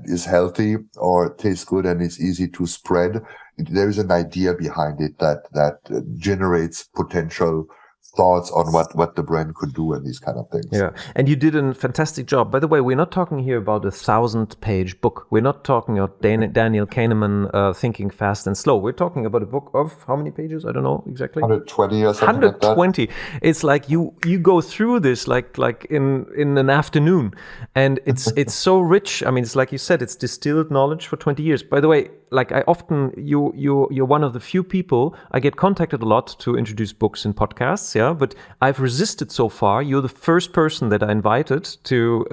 is healthy, or tastes good and is easy to spread. There is an idea behind it that generates potential thoughts on what the brand could do and these kind of things. Yeah, and you did a fantastic job. By the way, we're not talking here about a 1,000-page book. We're not talking about Daniel Kahneman Thinking Fast and Slow. We're talking about a book of how many pages? I don't know exactly. 120 or something 120. Like that. It's like you go through this like in an afternoon, and it's so rich. I mean, it's like you said, it's distilled knowledge for 20 years. By the way, like I often, you're one of the few people I get contacted a lot to introduce books in podcasts. Yeah, but I've resisted so far. You're the first person that I invited to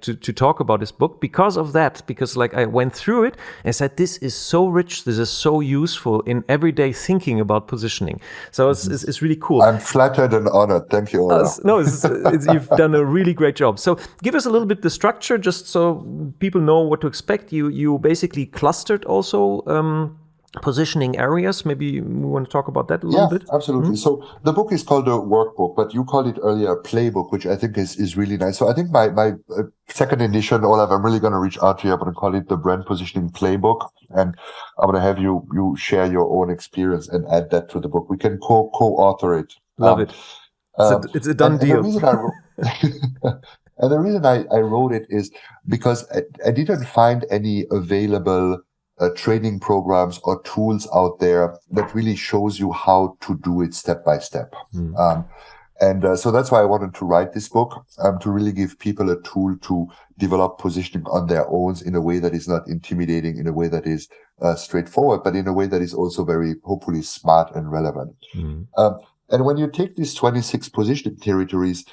to talk about this book because of that. Because like I went through it and said, this is so rich. This is so useful in everyday thinking about positioning. So it's really cool. I'm flattered and honored. Thank you, Olaf. You've done a really great job. So give us a little bit the structure, just so people know what to expect. You basically clustered also positioning areas. Maybe we want to talk about that a little bit. Absolutely. So the book is called a workbook, but you called it earlier a playbook, which I think is really nice. So I think my second edition, Olaf, I'm really going to reach out to you. I'm going to call it the Brand Positioning Playbook, and I'm going to have you share your own experience and add that to the book. We can co-author it. Love it. It's a done deal. And the reason I wrote it is because I didn't find any available training programs or tools out there that really shows you how to do it step by step. So that's why I wanted to write this book, to really give people a tool to develop positioning on their own in a way that is not intimidating, in a way that is straightforward, but in a way that is also very, hopefully, smart and relevant. And when you take these 26 positioning territories,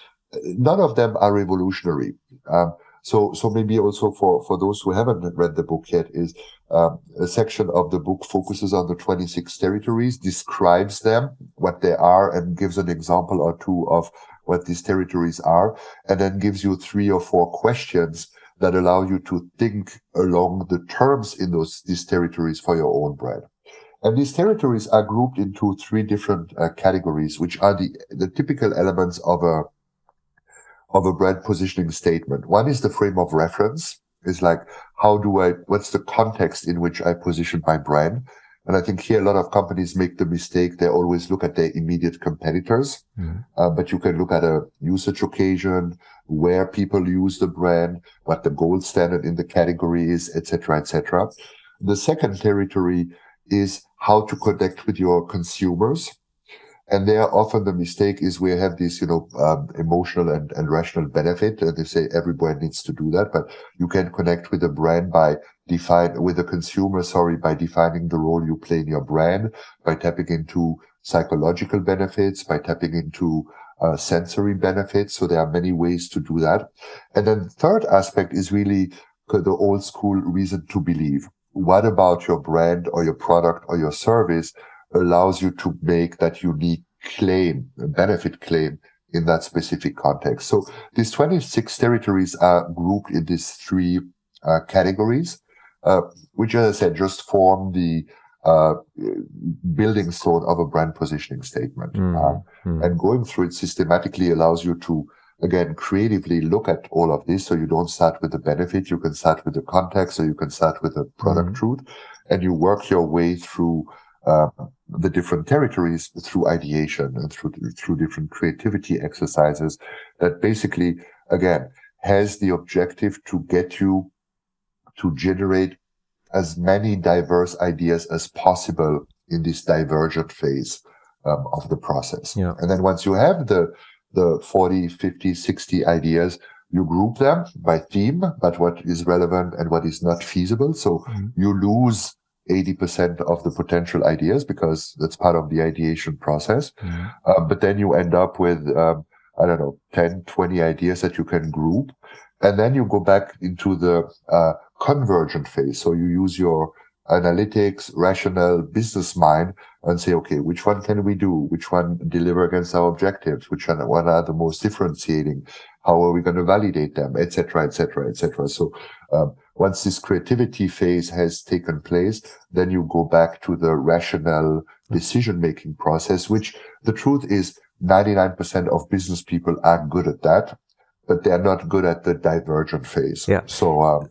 none of them are revolutionary. So maybe also for those who haven't read the book yet, is a section of the book focuses on the 26 territories, describes them, what they are, and gives an example or two of what these territories are, and then gives you 3 or 4 questions that allow you to think along the terms in these territories for your own brand. And these territories are grouped into 3 different categories, which are the typical elements of a brand positioning statement. One is the frame of reference. It's like, what's the context in which I position my brand? And I think here a lot of companies make the mistake. They always look at their immediate competitors, but you can look at a usage occasion, where people use the brand, what the gold standard in the category is, etc., etc. The second territory is how to connect with your consumers. And there, often the mistake is we have this, emotional and rational benefit. And they say every brand needs to do that, but you can connect with the brand by defining the role you play in your brand, by tapping into psychological benefits, by tapping into sensory benefits. So there are many ways to do that. And then the third aspect is really the old school reason to believe. What about your brand or your product or your service allows you to make that unique claim, a benefit claim in that specific context? So these 26 territories are grouped in these 3 categories, which, as I said, just form the building stone of a brand positioning statement. And going through it systematically allows you to, again, creatively look at all of this. So you don't start with the benefit, you can start with the context, or you can start with the product truth, and you work your way through the different territories through ideation and through different creativity exercises that basically, again, has the objective to get you to generate as many diverse ideas as possible in this divergent phase of the process. Yeah. And then once you have the 40, 50, 60 ideas, you group them by theme, but what is relevant and what is not feasible. So you lose 80% of the potential ideas because that's part of the ideation process. But then you end up with, 10, 20 ideas that you can group. And then you go back into the convergent phase. So you use your analytics, rational business mind and say, okay, which one can we do? Which one deliver against our objectives? Which one are the most differentiating? How are we going to validate them? Et cetera, et cetera, et cetera. So, once this creativity phase has taken place, then you go back to the rational decision-making process, which the truth is 99% of business people are good at that, but they're not good at the divergent phase. Yeah. So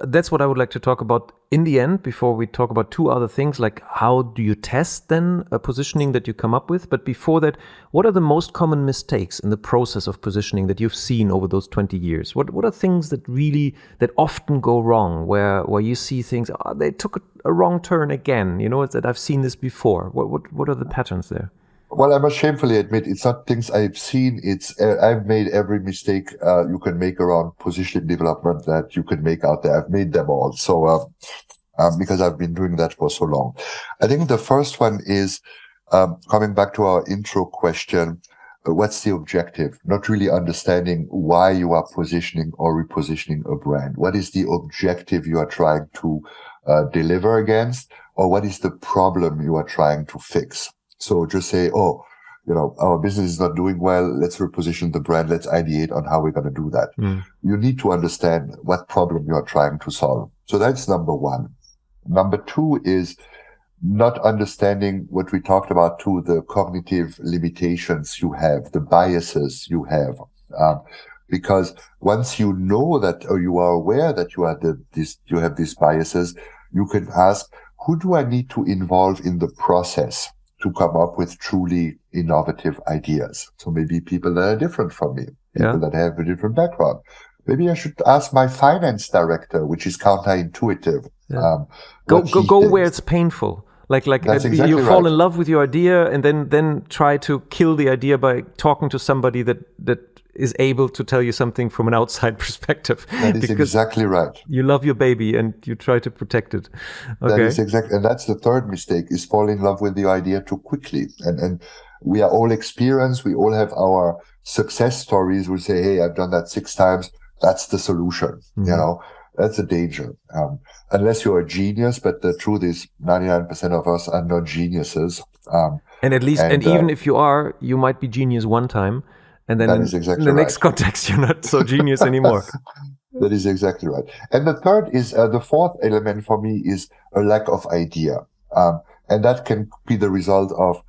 that's what I would like to talk about in the end, before we talk about 2 other things, like how do you test then a positioning that you come up with? But before that, what are the most common mistakes in the process of positioning that you've seen over those 20 years? What are things that often go wrong, where you see things, they took a wrong turn again? It's that I've seen this before. What are the patterns there? Well, I must shamefully admit, it's not things I've seen. It's I've made every mistake you can make around positioning development that you can make out there. I've made them all. So because I've been doing that for so long. I think the first one is coming back to our intro question. What's the objective? Not really understanding why you are positioning or repositioning a brand. What is the objective you are trying to deliver against, or what is the problem you are trying to fix? So just say, our business is not doing well. Let's reposition the brand. Let's ideate on how we're going to do that. You need to understand what problem you are trying to solve. So that's number one. Number two is not understanding what we talked about too, the cognitive limitations you have, the biases you have. Because once you know that, or you are aware that you have these biases, you can ask, who do I need to involve in the process to come up with truly innovative ideas? So maybe people that are different from me, people that have a different background. Maybe I should ask my finance director, which is counterintuitive. Yeah. Go where it's painful. Like That's exactly you fall right. in love with your idea, and then try to kill the idea by talking to somebody that is able to tell you something from an outside perspective. That is exactly right. You love your baby and you try to protect it. Okay. That is exactly, and that's the third mistake, is fall in love with the idea too quickly. And we are all experienced. We all have our success stories. We say, hey, I've done that 6 times. That's the solution. You know, that's a danger. Unless you're a genius, but the truth is 99% of us are not geniuses. And at least, and even if you are, you might be genius one time. And then that is exactly in the next context, you're not so genius anymore. That is exactly right. And the third is, the fourth element for me is a lack of idea. And that can be the result of,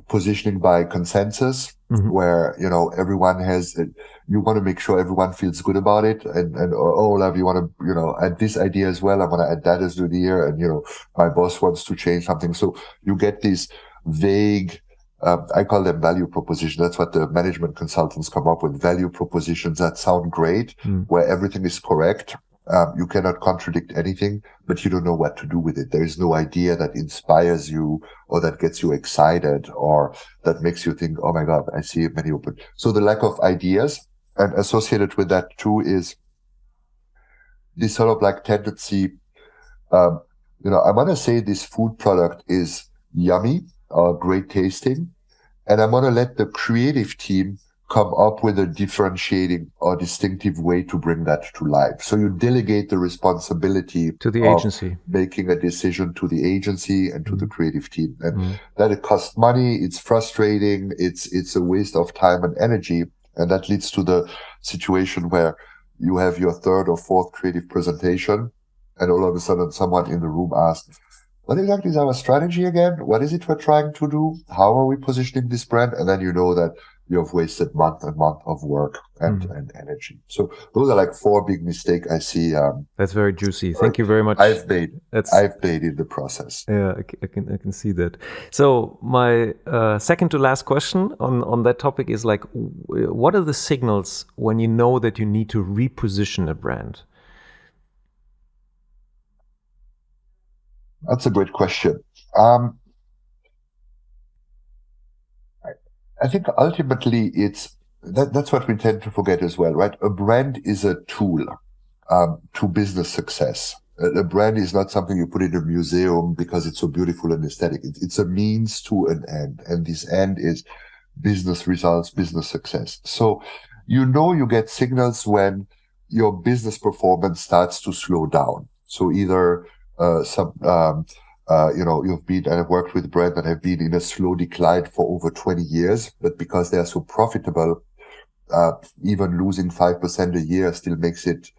positioning by consensus, where, everyone has, you want to make sure everyone feels good about it. And Olaf, you want to, add this idea as well. I want to add that as the idea. And, my boss wants to change something. So you get these vague, I call them value propositions. That's what the management consultants come up with, value propositions that sound great, where everything is correct. You cannot contradict anything, but you don't know what to do with it. There is no idea that inspires you or that gets you excited or that makes you think, oh my God, I see many open. So the lack of ideas, and associated with that too is this sort of like tendency. I want to say this food product is yummy, great tasting, and I'm going to let the creative team come up with a differentiating or distinctive way to bring that to life. So you delegate the responsibility to the agency, making a decision to the agency and to the creative team. And that it costs money, it's frustrating, it's a waste of time and energy. And that leads to the situation where you have your third or fourth creative presentation, and all of a sudden someone in the room asks, what exactly is our strategy again? What is it we're trying to do? How are we positioning this brand? And then you know that you have wasted month and month of work and energy. So those are like 4 big mistakes I see. That's very juicy. Thank you very much. I've made in the process. Yeah, I can see that. So my second to last question on that topic is like, what are the signals when you know that you need to reposition a brand? That's a great question. I think ultimately that's what we tend to forget as well, right? A brand is a tool to business success. A brand is not something you put in a museum because it's so beautiful and aesthetic. It's a means to an end, and this end is business results, business success. So you get signals when your business performance starts to slow down. So either you've been and have worked with brands that have been in a slow decline for over 20 years, but because they are so profitable, even losing 5% a year still makes it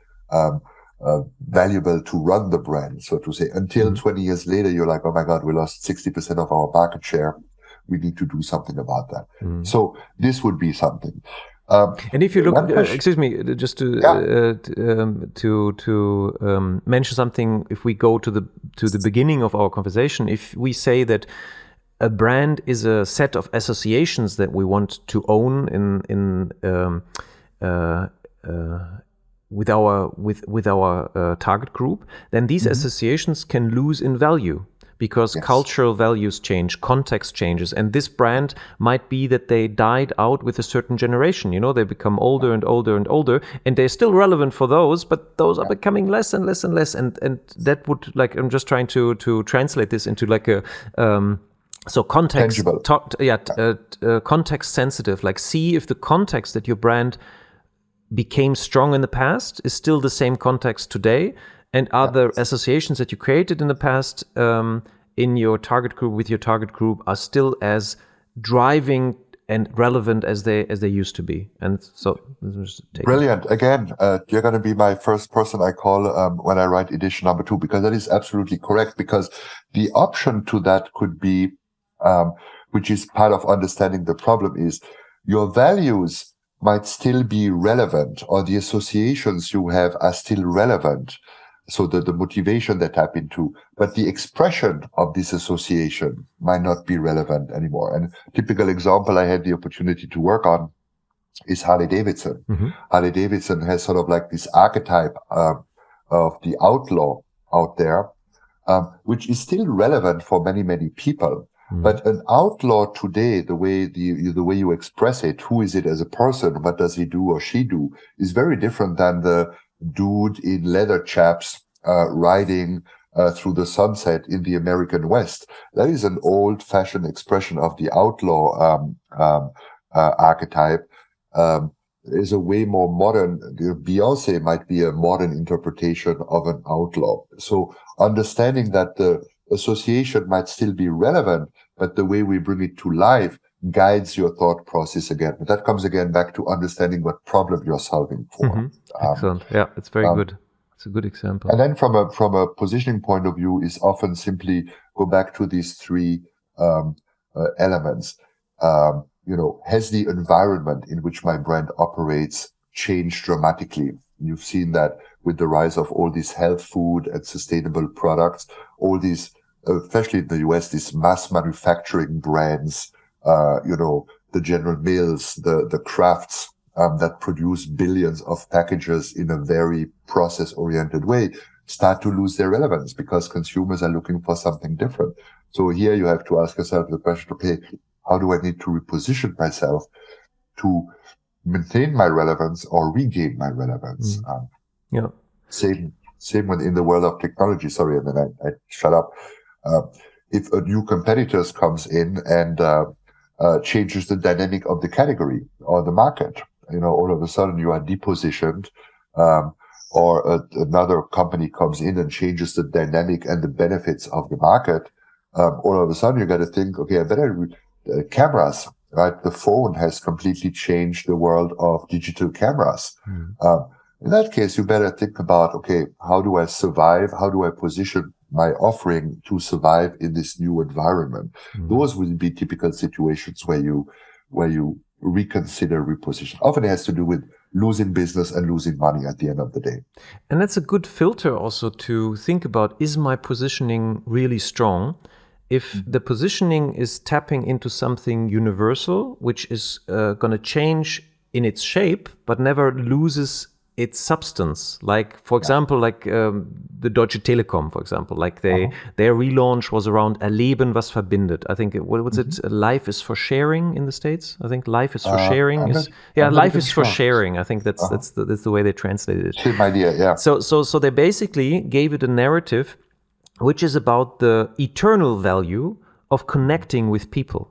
valuable to run the brand, so to say. Until 20 years later, you're like, oh my God, we lost 60% of our market share. We need to do something about that. So this would be something. And if you look, excuse me, just to mention something, if we go to the beginning of our conversation, if we say that a brand is a set of associations that we want to own with our target group, then these associations can lose in value. Because cultural values change, context changes, and this brand might be that they died out with a certain generation. They become older and older and older, and they're still relevant for those, but those are becoming less and less and less. And that would, like, I'm just trying to translate this into like a so context, context sensitive. Like, see if the context that your brand became strong in the past is still the same context today. And other associations that you created in the past in your target group, with your target group, are still as driving and relevant as they used to be. And so, brilliant. Again, you're going to be my first person I call when I write edition number 2, because that is absolutely correct. Because the option to that could be, which is part of understanding the problem, is your values might still be relevant, or the associations you have are still relevant. So the motivation they tap into, but the expression of this association might not be relevant anymore. And a typical example I had the opportunity to work on is Harley Davidson. Mm-hmm. Harley Davidson has sort of like this archetype of the outlaw out there, which is still relevant for many, many people. Mm-hmm. But an outlaw today, the way you express it, who is it as a person, what does he do or she do, is very different than the dude in leather chaps riding through the sunset in the American West. That is an old-fashioned expression of the outlaw archetype. Is a way more modern. Beyonce might be a modern interpretation of an outlaw. So understanding that the association might still be relevant, but the way we bring it to life guides your thought process again. But that comes again back to understanding what problem you're solving for. Mm-hmm. Excellent. Yeah, it's very good. It's a good example. And then from a positioning point of view is often simply go back to these 3 elements. Has the environment in which my brand operates changed dramatically? You've seen that with the rise of all these health food and sustainable products, all these, especially in the US, these mass manufacturing brands, the General Mills, the Crafts, that produce billions of packages in a very process-oriented way, start to lose their relevance because consumers are looking for something different. So here you have to ask yourself the question, okay, how do I need to reposition myself to maintain my relevance or regain my relevance? Same when in the world of technology. Sorry, and then I shut up. If a new competitor comes in and changes the dynamic of the category or the market, all of a sudden you are depositioned, or another company comes in and changes the dynamic and the benefits of the market. All of a sudden you got to think, okay, I better cameras, right? The phone has completely changed the world of digital cameras. In that case, you better think about, okay, how do I survive? How do I position my offering to survive in this new environment? Those would be typical situations where you reconsider reposition. Often it has to do with losing business and losing money at the end of the day. And that's a good filter also to think about, is my positioning really strong? If the positioning is tapping into something universal, which is going to change in its shape, but never loses its substance. Like, for example, the Deutsche Telekom, for example, like their relaunch was around Erleben, was verbindet. I think, what's it? Life is for sharing in the States. I think life is for sharing life is for sharing. I think that's the way they translated it. Same idea, yeah. So they basically gave it a narrative which is about the eternal value of connecting with people.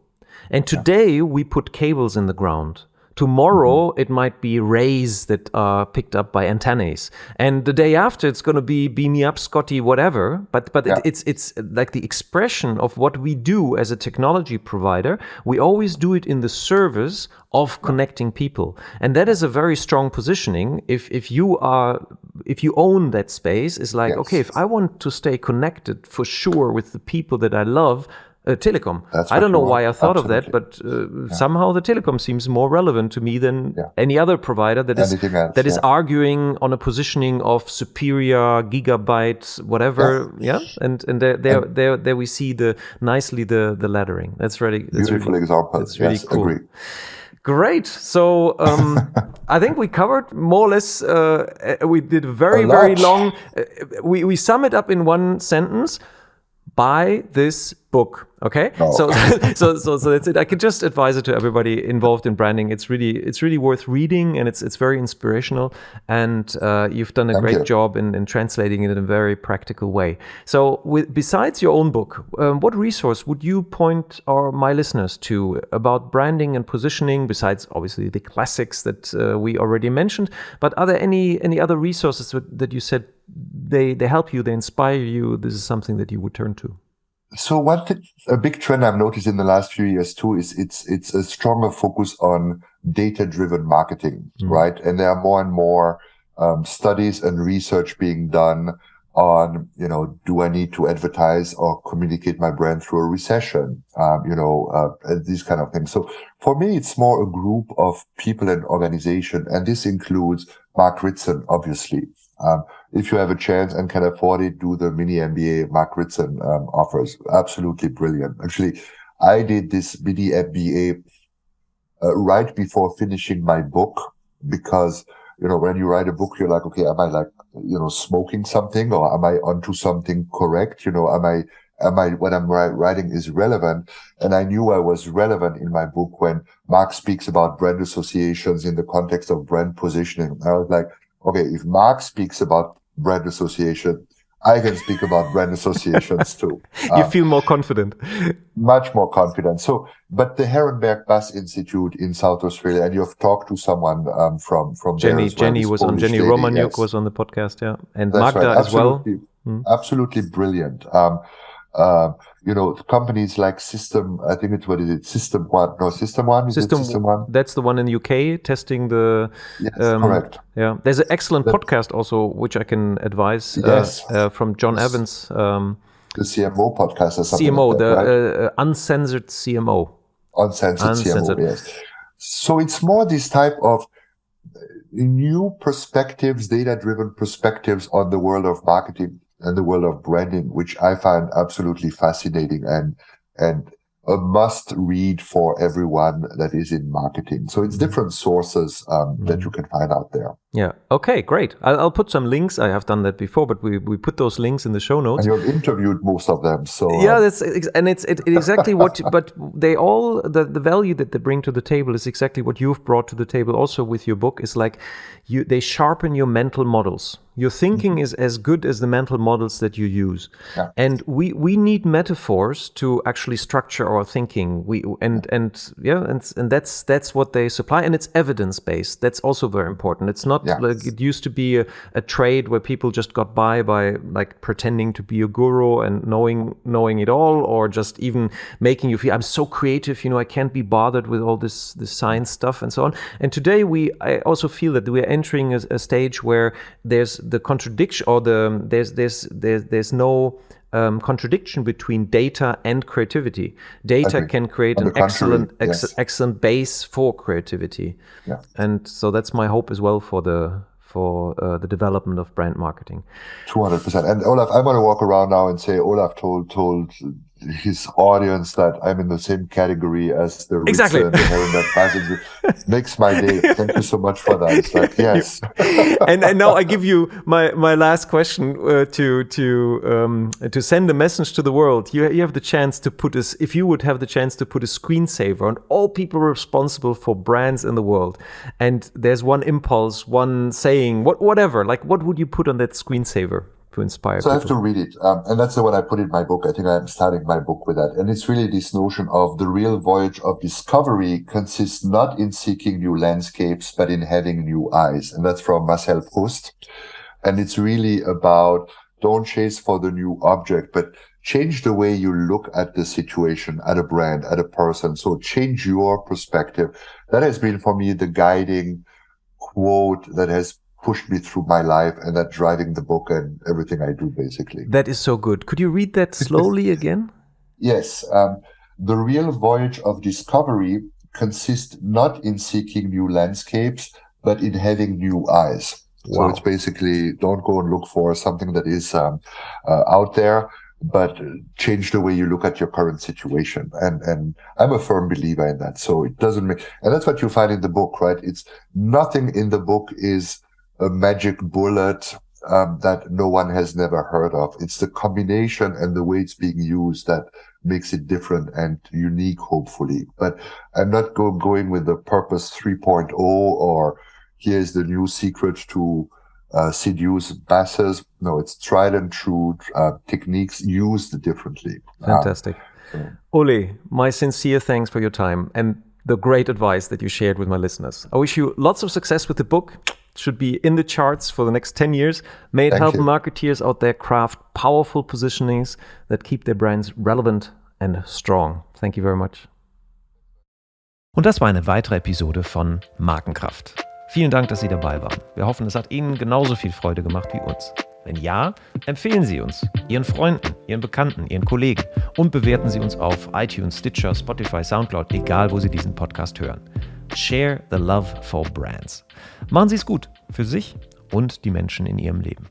And today we put cables in the ground. Tomorrow it might be rays that are picked up by antennas, and the day after it's going to be beam me up, Scotty, whatever. But it's like the expression of what we do as a technology provider. We always do it in the service of connecting people, and that is a very strong positioning. If you own that space, it's like okay, if I want to stay connected for sure with the people that I love. Telecom. I don't know why I thought of that, but somehow the telecom seems more relevant to me than any other provider that is arguing on a positioning of superior gigabyte, whatever. And there we see the laddering. That's really beautiful example. That's really cool. Agree. Great. So I think we covered more or less. We did very long. We sum it up in one sentence. Buy this book, okay? No. So that's it. I could just advise it to everybody involved in branding. It's really worth reading, and it's very inspirational. And you've done a great job in translating it in a very practical way. So, besides your own book, what resource would you point my listeners to about branding and positioning? Besides, obviously, the classics that we already mentioned, but are there any other resources that you said they help you, they inspire you? This is something that you would turn to. So a big trend I've noticed in the last few years too is it's a stronger focus on data-driven marketing, right? And there are more and more studies and research being done on, do I need to advertise or communicate my brand through a recession? These kind of things. So for me, it's more a group of people and organization, and this includes Mark Ritson, obviously. If you have a chance and can afford it, do the mini MBA Mark Ritson offers. Absolutely brilliant. Actually, I did this mini MBA right before finishing my book, because, when you write a book, you're like, okay, am I smoking something, or am I onto something correct? Am I what I'm writing is relevant? And I knew I was relevant in my book when Mark speaks about brand associations in the context of brand positioning. I was like, okay, if Mark speaks about brand association, I can speak about brand associations too. You feel more confident. Much more confident. So, but the Herrenberg Bass Institute in South Australia, and you've talked to someone from Jenny, there as well. Jenny was on. Jenny Romaniuk was on the podcast, yeah, and that's Magda right. as well. Absolutely brilliant. Companies like System, I think it's, what is it? System One. No, System One. System One? That's the one in the UK testing the. Yes, correct. Yeah, there's an excellent podcast also, which I can advise. Yes. From John Evans. The CMO podcast or something. CMO, like that, right? Uncensored CMO. Uncensored CMO, yes. So it's more this type of new perspectives, data-driven perspectives on the world of marketing and the world of branding, which I find absolutely fascinating and a must read for everyone that is in marketing. So it's different sources that you can find out there. Yeah. Okay, great. I'll put some links. I have done that before, but we put those links in the show notes. And you've interviewed most of them. So yeah, it's exactly what, but they all, the value that they bring to the table is exactly what you've brought to the table also with your book, is like they sharpen your mental models. Your thinking is as good as the mental models that you use. Yeah. And we need metaphors to actually structure our thinking. And that's what they supply, and it's evidence-based. That's also very important. It's not like it used to be a trade where people just got by like pretending to be a guru and knowing it all, or just even making you feel, I'm so creative, I can't be bothered with all this science stuff and so on. And today I also feel that we are entering a stage where there's the contradiction, or there's no contradiction between data and creativity. Data can create an excellent base for creativity. Yeah. And so that's my hope as well for the development of brand marketing. 200%. And Olaf, I'm going to walk around now and say Olaf told his audience that I'm in the same category as the exactly. and the Herrenberg Bass. Makes my day. Thank you so much for that. It's like, yes. and now I give you my last question to send a message to the world. You have the chance to put if you would have the chance to put a screensaver on all people responsible for brands in the world, and there's one impulse, one saying, whatever, like what would you put on that screensaver to inspire people? I have to read it. And that's the one I put in my book. I think I'm starting my book with that. And it's really this notion of the real voyage of discovery consists not in seeking new landscapes, but in having new eyes. And that's from Marcel Proust. And it's really about, don't chase for the new object, but change the way you look at the situation, at a brand, at a person. So change your perspective. That has been for me the guiding quote that has pushed me through my life, and that driving the book and everything I do, basically. That is so good. Could you read that slowly again? Yes. The real voyage of discovery consists not in seeking new landscapes, but in having new eyes. Wow. So it's basically, don't go and look for something that is out there, but change the way you look at your current situation. And I'm a firm believer in that. So it doesn't make, and that's what you find in the book, right? It's nothing in the book is a magic bullet that no one has never heard of. It's the combination and the way it's being used that makes it different and unique, hopefully. But I'm not going with the purpose 3.0 or here's the new secret to seduce masses. No, it's tried and true techniques used differently. Fantastic. Uli, my sincere thanks for your time and the great advice that you shared with my listeners. I wish you lots of success with the book. should be in the charts for the next 10 years. May it Thank help you. marketeers out there craft powerful positionings that keep their brands relevant and strong. Thank you very much. Und das war eine weitere Episode von Markenkraft. Vielen Dank, dass Sie dabei waren. Wir hoffen, es hat Ihnen genauso viel Freude gemacht wie uns. Wenn ja, empfehlen Sie uns, Ihren Freunden, Ihren Bekannten, Ihren Kollegen und bewerten Sie uns auf iTunes, Stitcher, Spotify, Soundcloud, egal wo Sie diesen Podcast hören. Share the love for brands. Machen Sie es gut für sich und die Menschen in Ihrem Leben.